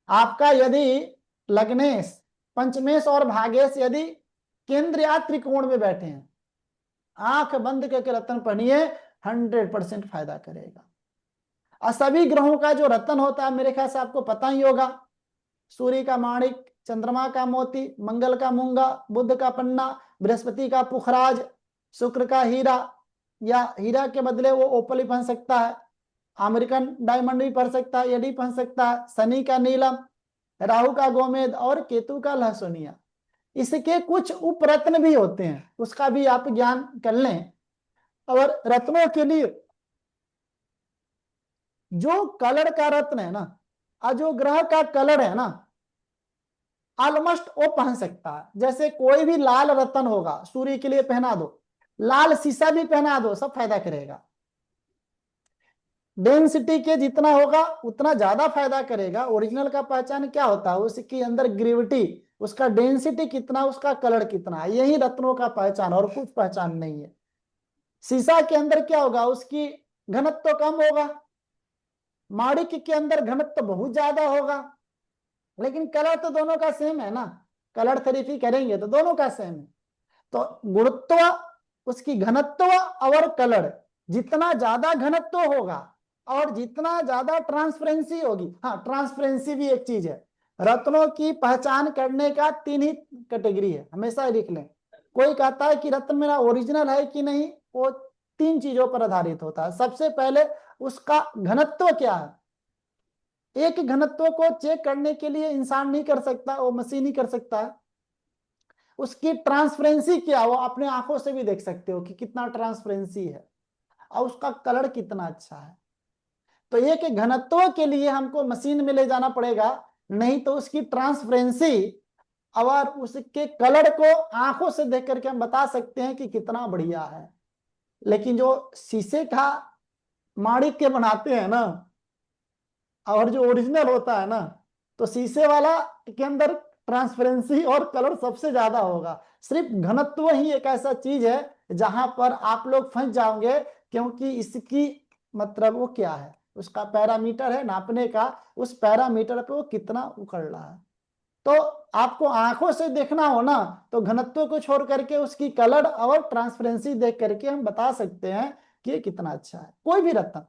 आपका यदि लग्नेश, पंचमेश और भागेश यदि केंद्र या त्रिकोण में बैठे हैं, आंख बंद करके रत्न पहनिए, 100% फायदा करेगा। और सभी ग्रहों का जो रत्न होता है मेरे ख्याल से आपको पता ही होगा। सूर्य का माणिक, चंद्रमा का मोती, मंगल का मूंगा, बुध का पन्ना, बृहस्पति का पुखराज, शुक्र का हीरा, या हीरा के बदले वो ओपल ही पहन सकता है, अमेरिकन डायमंड भी पहन सकता है, एडी पहन सकता है, शनि का नीलम, राहु का गोमेद और केतु का लहसुनिया। इसके कुछ उपरत्न भी होते हैं, उसका भी आप ज्ञान कर लें। और रत्नों के लिए जो कलर का रत्न है ना, और जो ग्रह का कलर है ना, ऑलमोस्ट वो पहन सकता है। जैसे कोई भी लाल रतन होगा, सूर्य के लिए पहना दो, लाल शीशा भी पहना दो, सब फायदा करेगा। डेंसिटी के जितना होगा उतना ज्यादा फायदा करेगा। ओरिजिनल का पहचान क्या होता है? उसके अंदर ग्रेविटी, उसका डेंसिटी कितना, उसका कलर कितना, यही रत्नों का पहचान, और कुछ पहचान नहीं है। शीशा के अंदर क्या होगा? उसकी घनत्व तो कम होगा, माणिक्य के अंदर घनत्व तो बहुत ज्यादा होगा, लेकिन कलर तो दोनों का सेम है ना। कलर थेरेपी करेंगे तो दोनों का सेम है। तो गुणत्व, उसकी घनत्व और कलर, जितना ज्यादा घनत्व होगा और जितना ज्यादा ट्रांसपेरेंसी होगी। हाँ, ट्रांसपेरेंसी भी एक चीज है। रत्नों की पहचान करने का 3 ही कैटेगरी है, हमेशा लिख लें। कोई कहता है कि रत्न मेरा ओरिजिनल है कि नहीं, वो 3 चीजों पर आधारित होता है। सबसे पहले उसका घनत्व क्या है। एक घनत्व को चेक करने के लिए इंसान नहीं कर सकता, वो मशीन ही कर सकता है। उसकी ट्रांसपेरेंसी क्या, वो अपने आंखों से भी देख सकते हो कि कितना ट्रांसपेरेंसी है, और उसका कलर कितना अच्छा है। तो ये कि घनत्व के लिए हमको मशीन में ले जाना पड़ेगा, नहीं तो उसकी ट्रांसपेरेंसी और उसके कलर को आंखों से देख करके हम बता सकते हैं कि कितना बढ़िया है। लेकिन जो शीशे का माणिक्य बनाते हैं ना, और जो ओरिजिनल होता है ना, तो शीशे वाला के अंदर ट्रांसपेरेंसी और कलर सबसे ज्यादा होगा। सिर्फ घनत्व ही एक ऐसा चीज है जहां पर आप लोग फंस जाओगे, क्योंकि इसकी मतलब वो क्या है, उसका पैरामीटर है नापने का, उस पैरामीटर पे वो कितना उखड़ रहा है। तो आपको आंखों से देखना हो ना, तो घनत्व को छोड़ करके उसकी कलर और ट्रांसपेरेंसी देख करके हम बता सकते हैं कि ये कितना अच्छा है, कोई भी रत्न।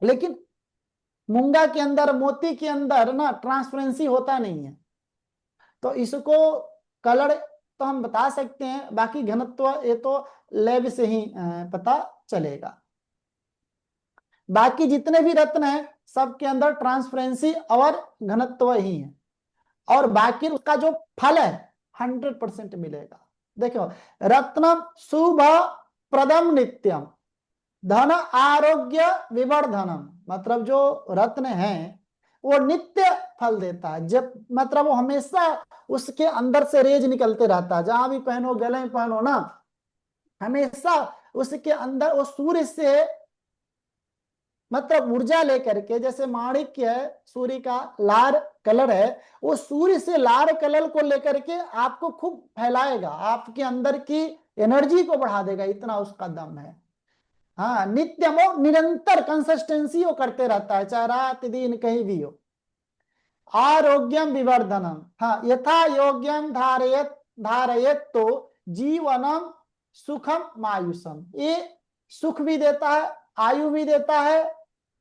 लेकिन मूंगा के अंदर, मोती के अंदर ना ट्रांसपेरेंसी होता नहीं है, तो इसको कलर तो हम बता सकते हैं, बाकी घनत्व ये तो लैब से ही पता चलेगा। बाकी जितने भी रत्न हैं सबके अंदर ट्रांसपेरेंसी और घनत्व ही है, और बाकी उसका जो फल है 100% मिलेगा। देखो, रत्नम शुभ प्रदम नित्यम धन आरोग्य विवर्धनम, मतलब जो रत्न है वो नित्य फल देता है। जब मतलब वो हमेशा उसके अंदर से रेज निकलते रहता है, जहां भी पहनो, गले में पहनो ना, हमेशा उसके अंदर वो सूर्य से मतलब ऊर्जा लेकर के, जैसे माणिक्य है, सूर्य का लाल कलर है, वो सूर्य से लाल कलर को लेकर के आपको खूब फैलाएगा, आपके अंदर की एनर्जी को बढ़ा देगा, इतना उसका दम है। हाँ, नित्य वो निरंतर कंसिस्टेंसी वो करते रहता है, चाहे रात दिन कहीं भी हो। आरोग्यम विवर्धनम, हाँ, यथा योग्यम धारयत धारयत तो जीवनम सुखम मायुषम, ये सुख भी देता है, आयु भी देता है,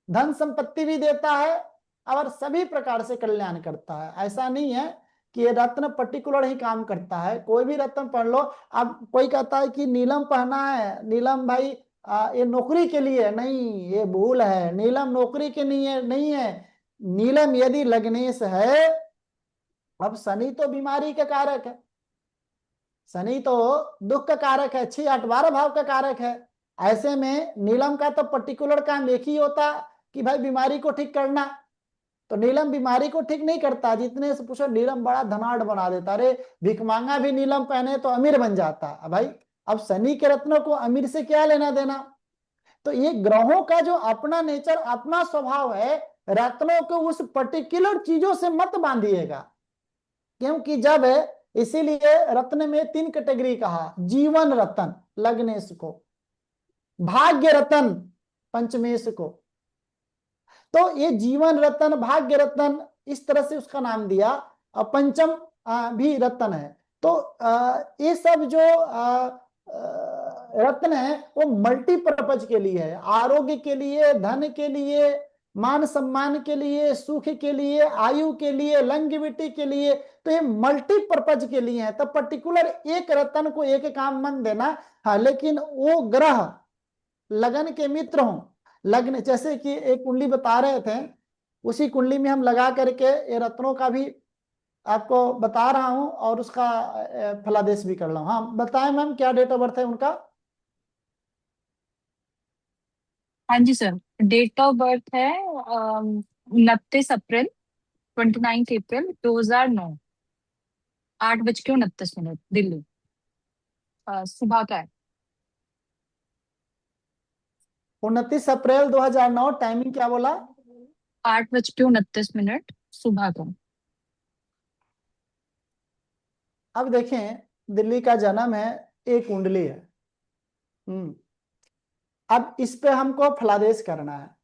धन संपत्ति भी देता है, और सभी प्रकार से कल्याण करता है। ऐसा नहीं है कि ये रत्न पर्टिकुलर ही काम करता है, कोई भी रत्न पढ़ लो। अब कोई कहता है कि नीलम पहना है, नीलम भाई ये नौकरी के लिए, नहीं, ये भूल है। नीलम नौकरी के लिए नहीं है। नीलम यदि लग्नेश है, अब शनि तो बीमारी का कारक है, शनि तो दुख का कारक है, 6 8 12 भाव का कारक है। ऐसे में नीलम का तो पर्टिकुलर काम एक ही होता कि भाई बीमारी को ठीक करना। तो नीलम बीमारी को ठीक नहीं करता, जितने से पूछो नीलम बड़ा धनाढ़ बना देता। अरे भिकमांगा भी नीलम पहने तो अमीर बन जाता। अब भाई, अब शनि के रत्नों को अमीर से क्या लेना देना। तो ये ग्रहों का जो अपना नेचर, अपना स्वभाव है, रत्नों को उस पर्टिकुलर चीजों से मत बांधिएगा। क्योंकि जब, इसीलिए रत्न में 3 कैटेगरी कहा, जीवन रतन लग्नेश को, भाग्य रतन पंचमेश को। तो ये जीवन रतन, भाग्य रतन, इस तरह से उसका नाम दिया। और पंचम भी रतन है। तो ये सब जो रत्न है वो मल्टीपर्पज के लिए है, आरोग्य के लिए, धन के लिए, मान सम्मान के लिए, सुख के लिए, आयु के लिए, लंगेविटी के लिए। तो ये मल्टीपर्पज के लिए है। तो पर्टिकुलर एक रत्न को एक काम मन देना। हाँ, लेकिन वो ग्रह लगन के मित्र हों, लग्न, जैसे कि एक कुंडली बता रहे थे, उसी कुंडली में हम लगा करके ये रत्नों का भी आपको बता रहा हूं, और उसका फलादेश भी कर रहा हूं। हाँ बताएं मैम, क्या डेट ऑफ बर्थ है उनका? हाँ जी सर, डेट ऑफ बर्थ है 29 अप्रैल 29 अप्रैल 2009, 8:29, दिल्ली। सुबह का है। 29 अप्रैल 2009, टाइमिंग क्या बोला? 8:29 सुबह का। अब देखें, दिल्ली का जन्म है, एक कुंडली है। अब इस पे हमको फलादेश करना है।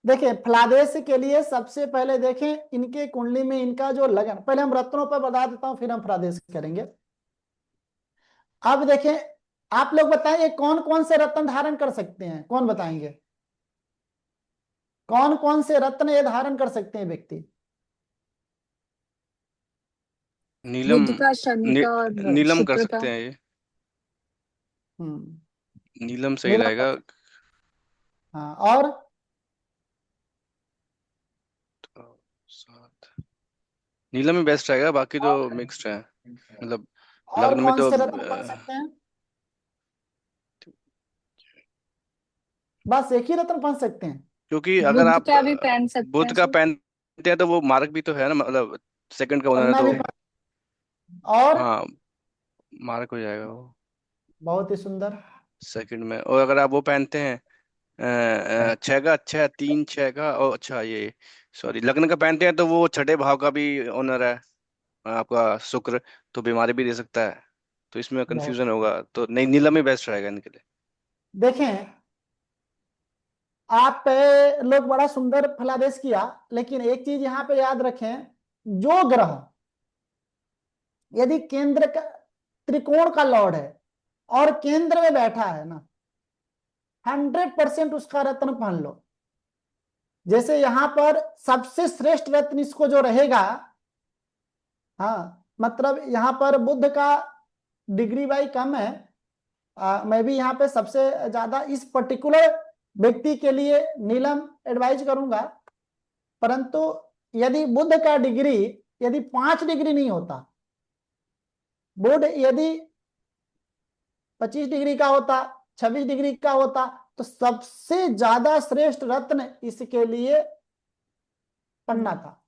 देखें, फलादेश के लिए सबसे पहले देखें इनके कुंडली में इनका जो लगन, पहले हम रत्नों पर बता देता हूं, फिर हम फलादेश करेंगे। अब देखें, आप लोग बताएं कौन कौन से रत्न धारण कर सकते हैं, कौन बताएंगे? कौन कौन से रत्न ये धारण कर सकते हैं व्यक्ति? नीलम, बुध का, शनि का और नीलम कर शुक्र का। सकते हैं ये। हम्म नीलम सही नीलम रहेगा। हाँ, और तो सात, नीलम ही बेस्ट रहेगा, बाकी तो मिक्स्ड है। मतलब और लग्न में कौन तो से रत्न बन सकते हैं? बस एक ही रत्न बन सकते हैं? क्योंकि अगर बुध आप का भी पहन सकते बुध हैं का सर। पहनते हैं तो वो मार्क भी तो है ना, मतलब सेकंड का ओनर है पन्ना तो। भी और हाँ, मार्क हो जाएगा वो बहुत ही सुंदर। सेकंड में। और अगर आप वो पहनते हैं छह का, छह, तीन छह का, और अच्छा ये सॉरी लग्न का पहनते हैं तो वो छठे भाव का भी ओनर है आपका शुक्र, तो बीमारी भी दे सकता है। तो इसमें बहुत कंफ्यूजन होगा, तो नहीं, नीलम ही बेस्ट रहेगा इनके लिए। देखें, आप लोग बड़ा सुंदर फलादेश किया, लेकिन एक चीज यहाँ पे याद रखें, जो ग्रह यदि केंद्र का त्रिकोण का लॉर्ड है और केंद्र में बैठा है ना, 100% उसका रत्न पहन लो। जैसे यहां पर सबसे श्रेष्ठ रत्न इसको जो रहेगा, हाँ, मतलब यहां पर बुद्ध का डिग्री भाई कम है। मैं भी यहाँ पे सबसे ज्यादा इस पर्टिकुलर व्यक्ति के लिए नीलम एडवाइज करूंगा, परंतु यदि बुद्ध का डिग्री यदि 5 डिग्री नहीं होता, बुध यदि 25 डिग्री का होता, 26 डिग्री का होता, तो सबसे ज्यादा श्रेष्ठ रत्न इसके लिए पन्ना था।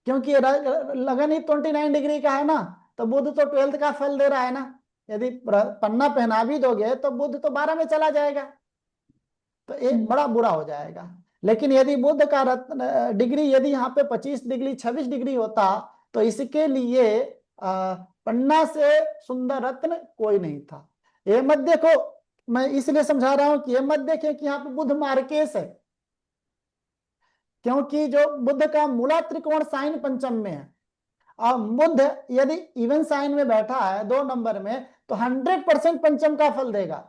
क्योंकि लगन ही 29 डिग्री का है ना, तो बुध तो 12th का फल दे रहा है ना। यदि पन्ना पहना भी दोगे तो बुध तो 12 में चला जाएगा, तो ये बड़ा बुरा हो जाएगा। लेकिन यदि बुध का रत्न डिग्री यदि यहाँ पे 25 डिग्री 26 डिग्री होता, तो इसके लिए पन्ना से सुंदर रत्न कोई नहीं था। ये मत देखो, मैं इसलिए समझा रहा हूं कि ये मत देखें कि यहाँ पे बुध मार्केश है, क्योंकि जो बुध का मूला त्रिकोण साइन पंचम में है, और बुध यदि इवन साइन में बैठा है 2 नंबर में, तो 100% पंचम का फल देगा,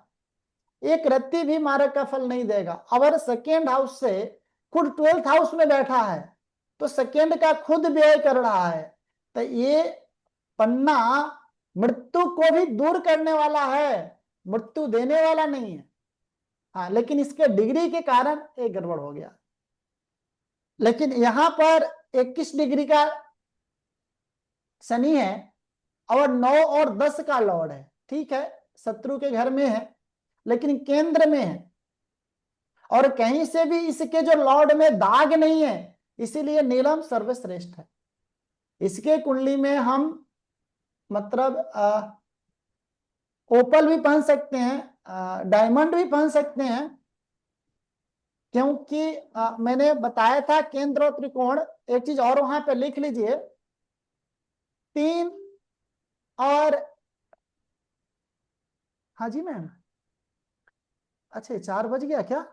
एक रत्ती भी मारक का फल नहीं देगा। अगर सेकेंड हाउस से खुद 12th हाउस में बैठा है, तो सेकेंड का खुद व्यय कर रहा है, तो ये पन्ना मृत्यु को भी दूर करने वाला है, मृत्यु देने वाला नहीं है। हाँ, लेकिन इसके डिग्री के कारण एक गड़बड़ हो गया। लेकिन यहां पर 21 डिग्री का शनि है और 9 और 10 का लॉर्ड है, ठीक है, शत्रु के घर में है, लेकिन केंद्र में है, और कहीं से भी इसके जो लॉर्ड में दाग नहीं है, इसीलिए नीलम सर्वश्रेष्ठ है। इसके कुंडली में हम मतलब ओपल भी पहन सकते हैं, डायमंड भी पहन सकते हैं, क्योंकि मैंने बताया था केंद्र और त्रिकोण। एक चीज और वहां पे लिख लीजिए, 3 और, हाँ जी मैम, अच्छा 4 बज गया क्या?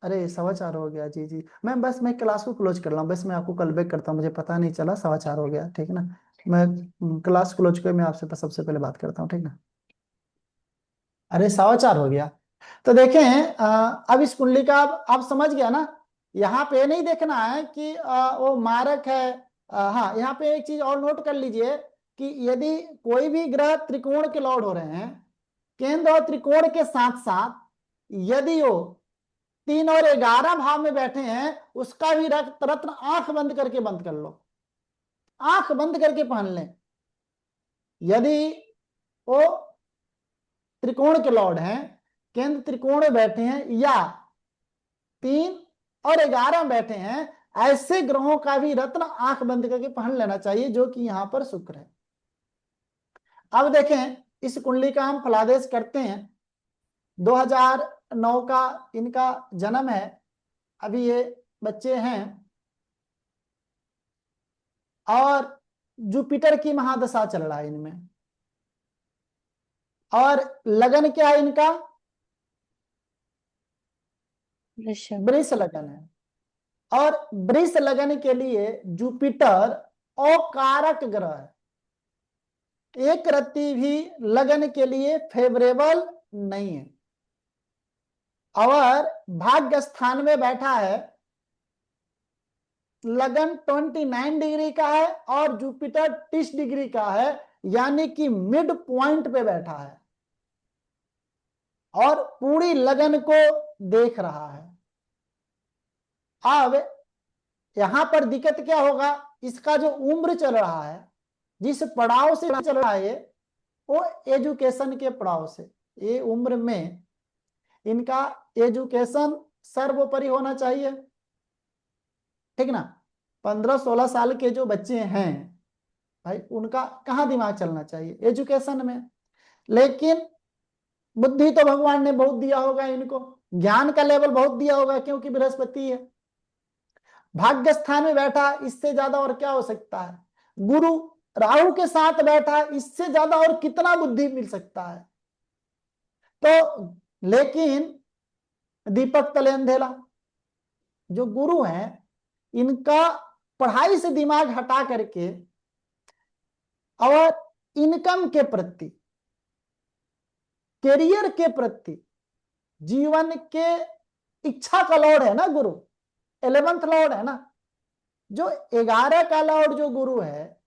अरे 4:15 हो गया, जी जी मैम, बस मैं क्लास को क्लोज कर रहा हूँ, बस मैं आपको कल बैक करता हूँ, मुझे पता नहीं चला 4:15 हो गया, ठीक है ना। मैं क्लास क्लोज कर मैं आपसे सबसे पहले बात करता हूँ, ठीक ना। अरे 4:15 हो गया। तो देखें, अब इस कुंडली का आप समझ गया ना। यहाँ पे नहीं देखना है कि वो मारक है। हाँ, यहाँ पे एक चीज और नोट कर लीजिए कि यदि कोई भी ग्रह त्रिकोण के लॉर्ड हो रहे हैं, केंद्र और त्रिकोण के साथ साथ, यदि वो 3 और 11 भाव में बैठे हैं, उसका भी रत्न आंख बंद करके बंद कर लो, आंख बंद करके पहन लें। यदि वो त्रिकोण के लॉर्ड हैं, केंद्र त्रिकोण में बैठे हैं, या 3 और 11 में बैठे हैं, ऐसे ग्रहों का भी रत्न आंख बंद करके पहन लेना चाहिए, जो कि यहाँ पर शुक्र है। अब देखें, इस कुंडली का हम फलादेश करते हैं। 2009 का इनका जन्म है, अभी ये बच्चे हैं, और जुपिटर की महादशा चल रहा है इनमें, और लगन क्या है इनका? वृष लगन है। और वृष लगन के लिए जुपिटर अकारक ग्रह है, एक रत्ती भी लगन के लिए फेवरेबल नहीं है। और भाग्य स्थान में बैठा है, लगन 29 डिग्री का है और जुपिटर 30 डिग्री का है, यानी कि मिड पॉइंट पे बैठा है और पूरी लगन को देख रहा है। अब यहां पर दिक्कत क्या होगा, इसका जो उम्र चल रहा है, जिस पड़ाव से चल रहा है, वो एजुकेशन के पड़ाव से, ये उम्र में इनका एजुकेशन सर्वोपरि होना चाहिए, ठीक ना। 15-16 साल के जो बच्चे हैं भाई, उनका कहाँ दिमाग चलना चाहिए? एजुकेशन में। लेकिन बुद्धि तो भगवान ने बहुत दिया होगा इनको, ज्ञान का लेवल बहुत दिया होगा, क्योंकि बृहस्पति है, भाग्य स्थान में बैठा, इससे ज्यादा और क्या हो सकता है? गुरु राहु के साथ बैठा, इससे ज्यादा और कितना बुद्धि मिल सकता है? तो लेकिन दीपक तले अंधेला, जो गुरु हैं, इनका पढ़ाई से दिमाग हटा करके और इनकम के प्रति, करियर के प्रति, जीवन के इच्छा का लॉर्ड है ना गुरु, 11th लॉर्ड है ना। जो 11 का लॉर्ड जो गुरु है,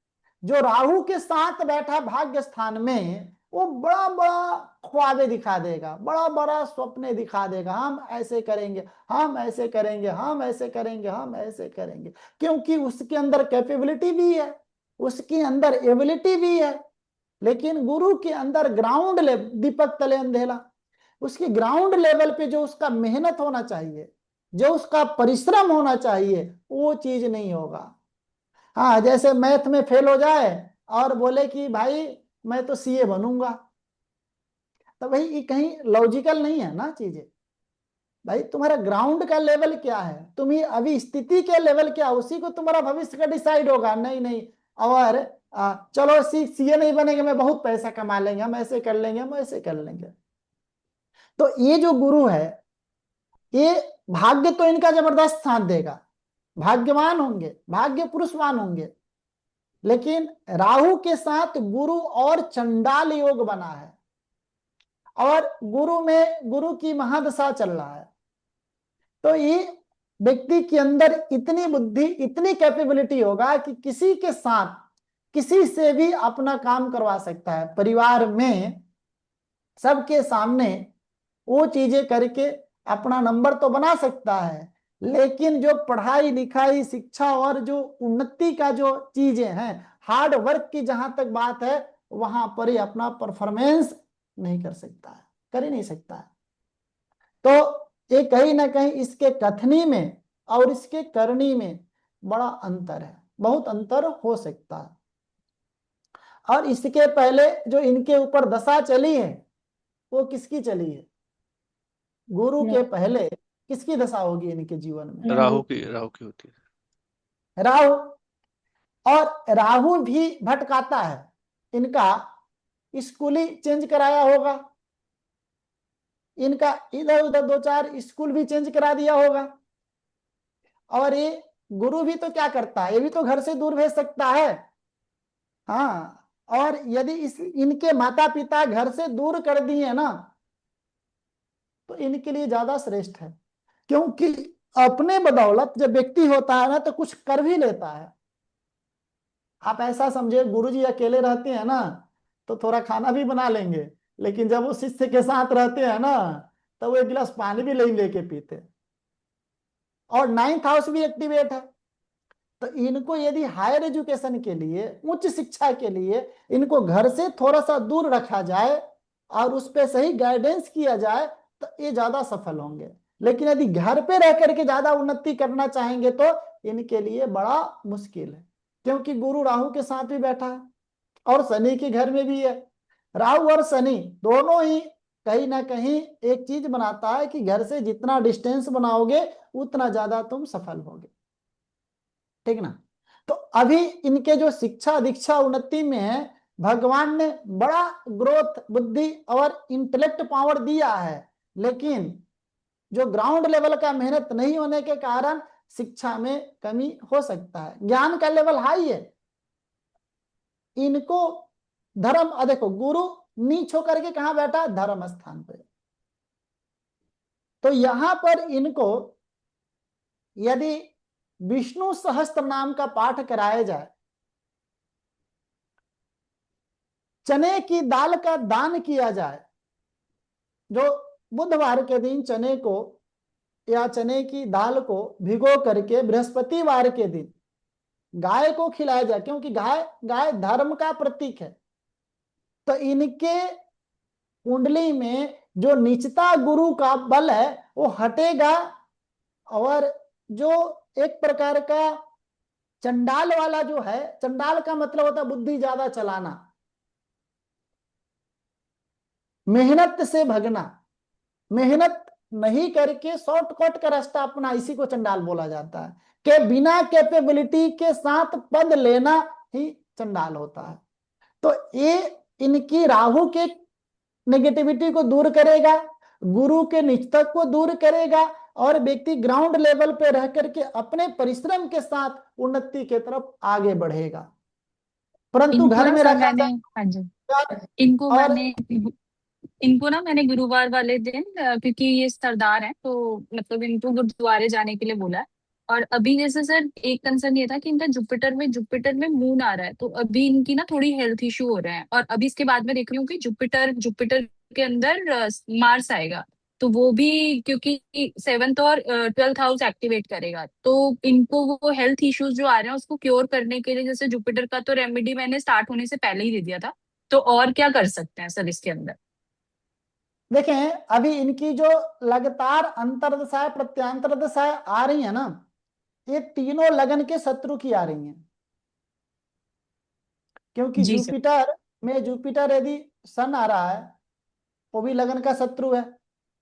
जो राहु के साथ बैठा भाग्य स्थान में, वो बड़ा बड़ा ख्वाबे दिखा देगा, बड़ा बड़ा स्वप्ने दिखा देगा, हम ऐसे करेंगे, हम ऐसे करेंगे, हम ऐसे करेंगे, हम ऐसे करेंगे, क्योंकि उसके अंदर कैपेबिलिटी भी है, उसके अंदर एबिलिटी भी है। लेकिन गुरु के अंदर ग्राउंड लेवल, दीपक तले अंधेला, उसकी ग्राउंड लेवल पे जो उसका मेहनत होना चाहिए, जो उसका परिश्रम होना चाहिए, वो चीज नहीं होगा। हाँ, जैसे मैथ में फेल हो जाए और बोले कि भाई मैं तो सीए बनूंगा, तो भाई ये कहीं लॉजिकल नहीं है ना चीजें। भाई तुम्हारा ग्राउंड का लेवल क्या है, तुम्हें अभी स्थिति के लेवल क्या, उसी को तुम्हारा भविष्य का डिसाइड होगा। नहीं नहीं, और चलो सीए नहीं बनेंगे, मैं बहुत पैसा कमा लेंगे, हम ऐसे कर लेंगे, हम ऐसे कर लेंगे। तो ये जो गुरु है, ये भाग्य तो इनका जबरदस्त साथ देगा, भाग्यवान होंगे, भाग्य पुरुषवान होंगे। लेकिन राहु के साथ गुरु और चंडाल योग बना है, और गुरु में गुरु की महादशा चल रहा है। तो ये व्यक्ति के अंदर इतनी बुद्धि, इतनी कैपेबिलिटी होगा कि किसी के साथ, किसी से भी अपना काम करवा सकता है, परिवार में सबके सामने वो चीजें करके अपना नंबर तो बना सकता है। लेकिन जो पढ़ाई लिखाई, शिक्षा और जो उन्नति का जो चीजें हैं, हार्ड वर्क की जहां तक बात है, वहां पर ही अपना परफॉर्मेंस नहीं कर सकता है, कर ही नहीं सकता है। तो ये कहीं ना कहीं इसके कथनी में और इसके करनी में बड़ा अंतर है, बहुत अंतर हो सकता है। और इसके पहले जो इनके ऊपर दशा चली है, वो किसकी चली है? गुरु के पहले किसकी दशा होगी इनके जीवन में? राहु की होती है। राहु। और राहु भी भटकाता है, इनका स्कूल ही चेंज कराया होगा, इनका इधर उधर 2-4 स्कूल भी चेंज करा दिया होगा। और ये गुरु भी तो क्या करता है, ये भी तो घर से दूर भेज सकता है। हाँ, और यदि इनके माता पिता घर से दूर कर दिए ना, तो इनके लिए ज्यादा श्रेष्ठ है। क्योंकि अपने बदौलत जब व्यक्ति होता है ना, तो कुछ कर भी लेता है। आप ऐसा समझे, गुरुजी अकेले रहते हैं ना, तो थोड़ा खाना भी बना लेंगे, लेकिन जब वो शिष्य के साथ रहते हैं ना, तो वो एक गिलास पानी भी नहीं लेके पीते। और 9th हाउस भी एक्टिवेट है। तो इनको यदि हायर एजुकेशन के लिए, उच्च शिक्षा के लिए इनको घर से थोड़ा सा दूर रखा जाए और उस पर सही गाइडेंस किया जाए, तो ये ज्यादा सफल होंगे। लेकिन यदि घर पे रह करके ज्यादा उन्नति करना चाहेंगे तो इनके लिए बड़ा मुश्किल है, क्योंकि गुरु राहु के साथ भी बैठा है और शनि के घर में भी है। राहु और शनि दोनों ही कहीं ना कहीं एक चीज बनाता है कि घर से जितना डिस्टेंस बनाओगे उतना ज्यादा तुम सफल होगे, ठीक ना। तो अभी इनके जो शिक्षा दीक्षा उन्नति में है, भगवान ने बड़ा ग्रोथ बुद्धि और इंटेलेक्ट पावर दिया है, लेकिन जो ग्राउंड लेवल का मेहनत नहीं होने के कारण शिक्षा में कमी हो सकता है। ज्ञान का लेवल हाई है, इनको धर्म, देखो गुरु नीच होकर के कहां बैठा, धर्म स्थान पे। तो यहां पर इनको यदि विष्णु सहस्त्र नाम का पाठ कराया जाए, चने की दाल का दान किया जाए, जो बुधवार के दिन चने को या चने की दाल को भिगो करके बृहस्पतिवार के दिन गाय को खिलाया जाए, क्योंकि गाय धर्म का प्रतीक है। तो इनके कुंडली में जो निचता गुरु का बल है वो हटेगा, और जो एक प्रकार का चंडाल वाला जो है, चंडाल का मतलब होता है बुद्धि ज्यादा चलाना, मेहनत से भगना, मेहनत नहीं करके शॉर्टकट का रास्ता अपना, इसी को चंडाल बोला जाता है। कि बिना कैपेबिलिटी के साथ पद लेना ही चंडाल होता है। तो ये इनकी राहु के नेगेटिविटी को दूर करेगा, गुरु के निचतक को दूर करेगा, और व्यक्ति ग्राउंड लेवल पे रह करके अपने परिश्रम के साथ उन्नति के तरफ आगे बढ़ेगा। परंतु इनको घर ना में सर रखा मैंने, हाँ जी, इनको और मैंने गुरुवार वाले दिन क्योंकि ये सरदार हैं तो मतलब इनको गुरुद्वारे जाने के लिए बोला है। और अभी जैसे सर एक कंसर्न ये था कि इनका जुपिटर में मून आ रहा है, तो अभी इनकी ना थोड़ी हेल्थ इशू हो रहे हैं। और अभी इसके बाद में देख रही हूँ कि जुपिटर के अंदर मार्स आएगा, तो वो भी क्योंकि 7th और 12th हाउस एक्टिवेट करेगा, तो इनको वो हेल्थ इश्यूज जो आ रहे हैं उसको क्योर करने के लिए, जैसे जुपिटर का तो रेमेडी मैंने स्टार्ट होने से पहले ही दे दिया था, तो और क्या कर सकते हैं सर इसके अंदर? देखें, अभी इनकी जो लगातार अंतर्दशाएं प्रत्यांतर दशाएं आ रही है ना, ये तीनों लगन के शत्रु की आ रही हैं। क्योंकि जी सर। जुपिटर यदि सन आ रहा है, वो भी लगन का शत्रु है।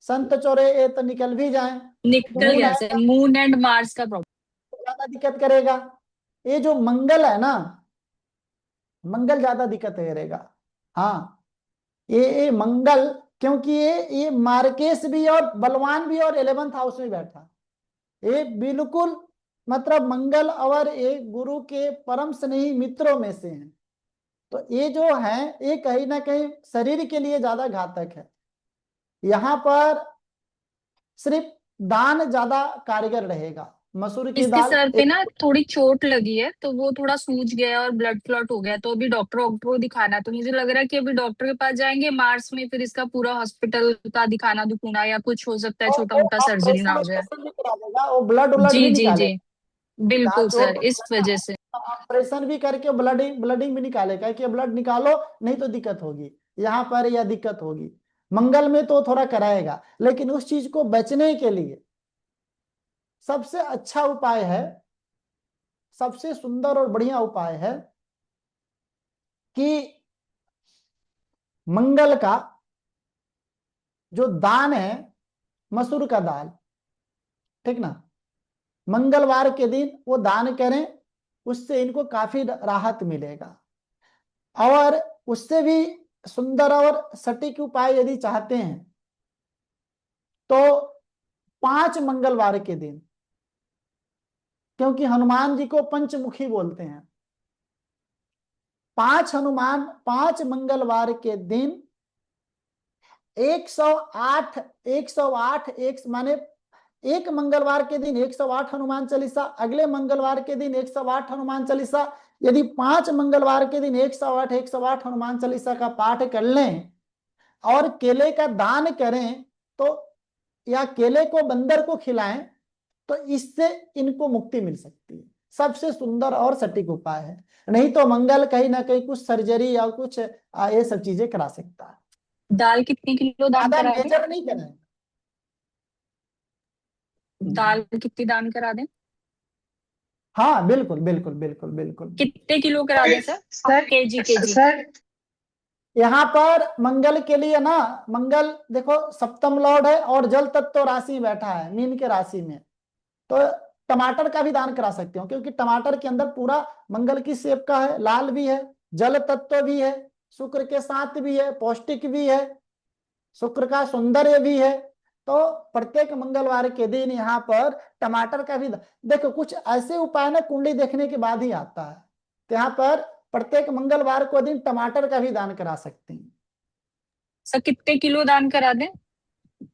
संत चोरे ये तो निकल भी जाए, निकल मून गया सर, आएगा मून एंड मार्स का प्रॉब्लम। तो ज्यादा दिक्कत करेगा। ये जो मंगल है ना, मंगल ज्यादा दिक्कत करेगा। हाँ, ये मंगल, क्योंकि ये मार्केश भी और बलवान भी और 11th हाउस में बैठा, ये बिल्कुल मतलब मंगल और ये गुरु के परम स्नेही मित्रों में से हैं। तो ये जो है ये कहीं ना कहीं शरीर के लिए ज्यादा घातक है। यहाँ पर सिर्फ दान ज्यादा कारगर रहेगा। मसूर की इसके दाल सर पे ना थोड़ी चोट लगी है, तो वो थोड़ा सूज गया और ब्लड क्लॉट हो गया, तो अभी डॉक्टर को दिखाना है। तो मुझे लग रहा है कि अभी डॉक्टर के पास जाएंगे मार्च में, फिर इसका पूरा हॉस्पिटल का दिखाना दुखुना, या कुछ हो सकता है और छोटा वो मोटा सर्जरी ना ऑपरेशन हो जाए। ऑपरेशन भी करा देगा, वो ब्लड ब्लड जी भी जी जी, निकालेगा। जहाँ बिल्कुल चोट सर, इस लगा वजह है, से। ऑपरेशन भी करके ब्लडिंग भी निकालेगा कि ब्लड निकालो नहीं तो दिक्कत होगी यहाँ पर, या दिक्कत होगी। मंगल में तो थोड़ा कराएगा, लेकिन उस चीज को बचने के लिए सबसे अच्छा उपाय है, सबसे सुंदर और बढ़िया उपाय है कि मंगल का जो दान है, मसूर का दाल, ठीक ना, मंगलवार के दिन वो दान करें, उससे इनको काफी राहत मिलेगा। और उससे भी सुंदर और सटीक उपाय यदि चाहते हैं तो 5 मंगलवार के दिन, क्योंकि हनुमान जी को पंचमुखी बोलते हैं, 5 मंगलवार के दिन 108 108 एक माने एक मंगलवार के दिन 108 हनुमान चालीसा, अगले मंगलवार के दिन 108 हनुमान चालीसा। यदि 5 मंगलवार के दिन 108 हनुमान चालीसा का पाठ कर लें और केले का दान करें, तो या केले को बंदर को खिलाएं, तो इससे इनको मुक्ति मिल सकती है। सबसे सुंदर और सटीक उपाय है। नहीं तो मंगल कहीं ना कहीं कुछ सर्जरी या कुछ ये सब चीजें करा सकता है। दाल कितने किलो दान ज्यादा कराओगे? मेजर नहीं करना है, दाल कितनी दान करा दें? हाँ बिल्कुल बिल्कुल बिल्कुल बिल्कुल। कितने किलो करा दें सर? सर केजी सर यहाँ पर मंगल के लिए ना, मंगल देखो सप्तम लॉर्ड है और जल तत्व राशि में बैठा है, मीन के राशि में, तो टमाटर का भी दान करा सकते हो, क्योंकि टमाटर के अंदर पूरा मंगल की शेप का है, लाल भी है, जल तत्व भी है, शुक्र के साथ भी है, पौष्टिक भी है, शुक्र का सौंदर्य भी है। तो प्रत्येक मंगलवार के दिन यहाँ पर टमाटर का भी देखो, कुछ ऐसे उपाय ना कुंडली देखने के बाद ही आता है, तो यहाँ पर प्रत्येक मंगलवार को दिन टमाटर का भी दान करा सकते हैं। सर कितने किलो दान करा दें?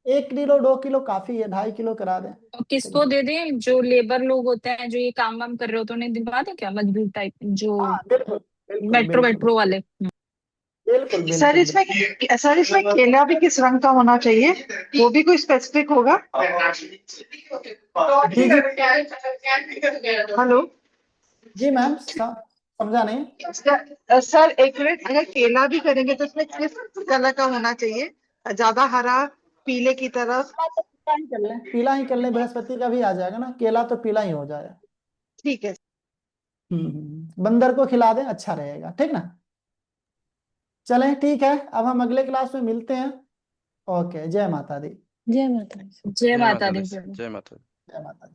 1 किलो 2 किलो काफी है, 2.5 किलो करा दें। और किसको दे दें? जो लेबर लोग होते हैं, जो ये काम वाम कर रहे होते हैं, उन्हें दिलवा दें क्या, मजदूर टाइप, जो हाँ बिल्कुल बिल्कुल मेट्रो बिल्कुल मेट्रो वाले? बिल्कुल सर बिल्कुल इसमें केला भी किस रंग का होना चाहिए, वो भी कोई स्पेसिफिक होगा? हेलो जी मैम, समझा नहीं। सर एक मिनट, अगर केला भी करेंगे तो उसमें किस कलर का होना चाहिए? ज्यादा हरा, पीले की तरफ? पीला ही कर लें, पीला ही कर लें, बृहस्पति का भी आ जाएगा ना, केला तो पीला ही हो जाएगा। ठीक है। बंदर को खिला दें, अच्छा रहेगा, ठीक ना। चलें ठीक है, अब हम अगले क्लास में मिलते हैं। ओके, जय माता दी। जय माता दी। जय माता दी। जय माता दी। जय माता दी।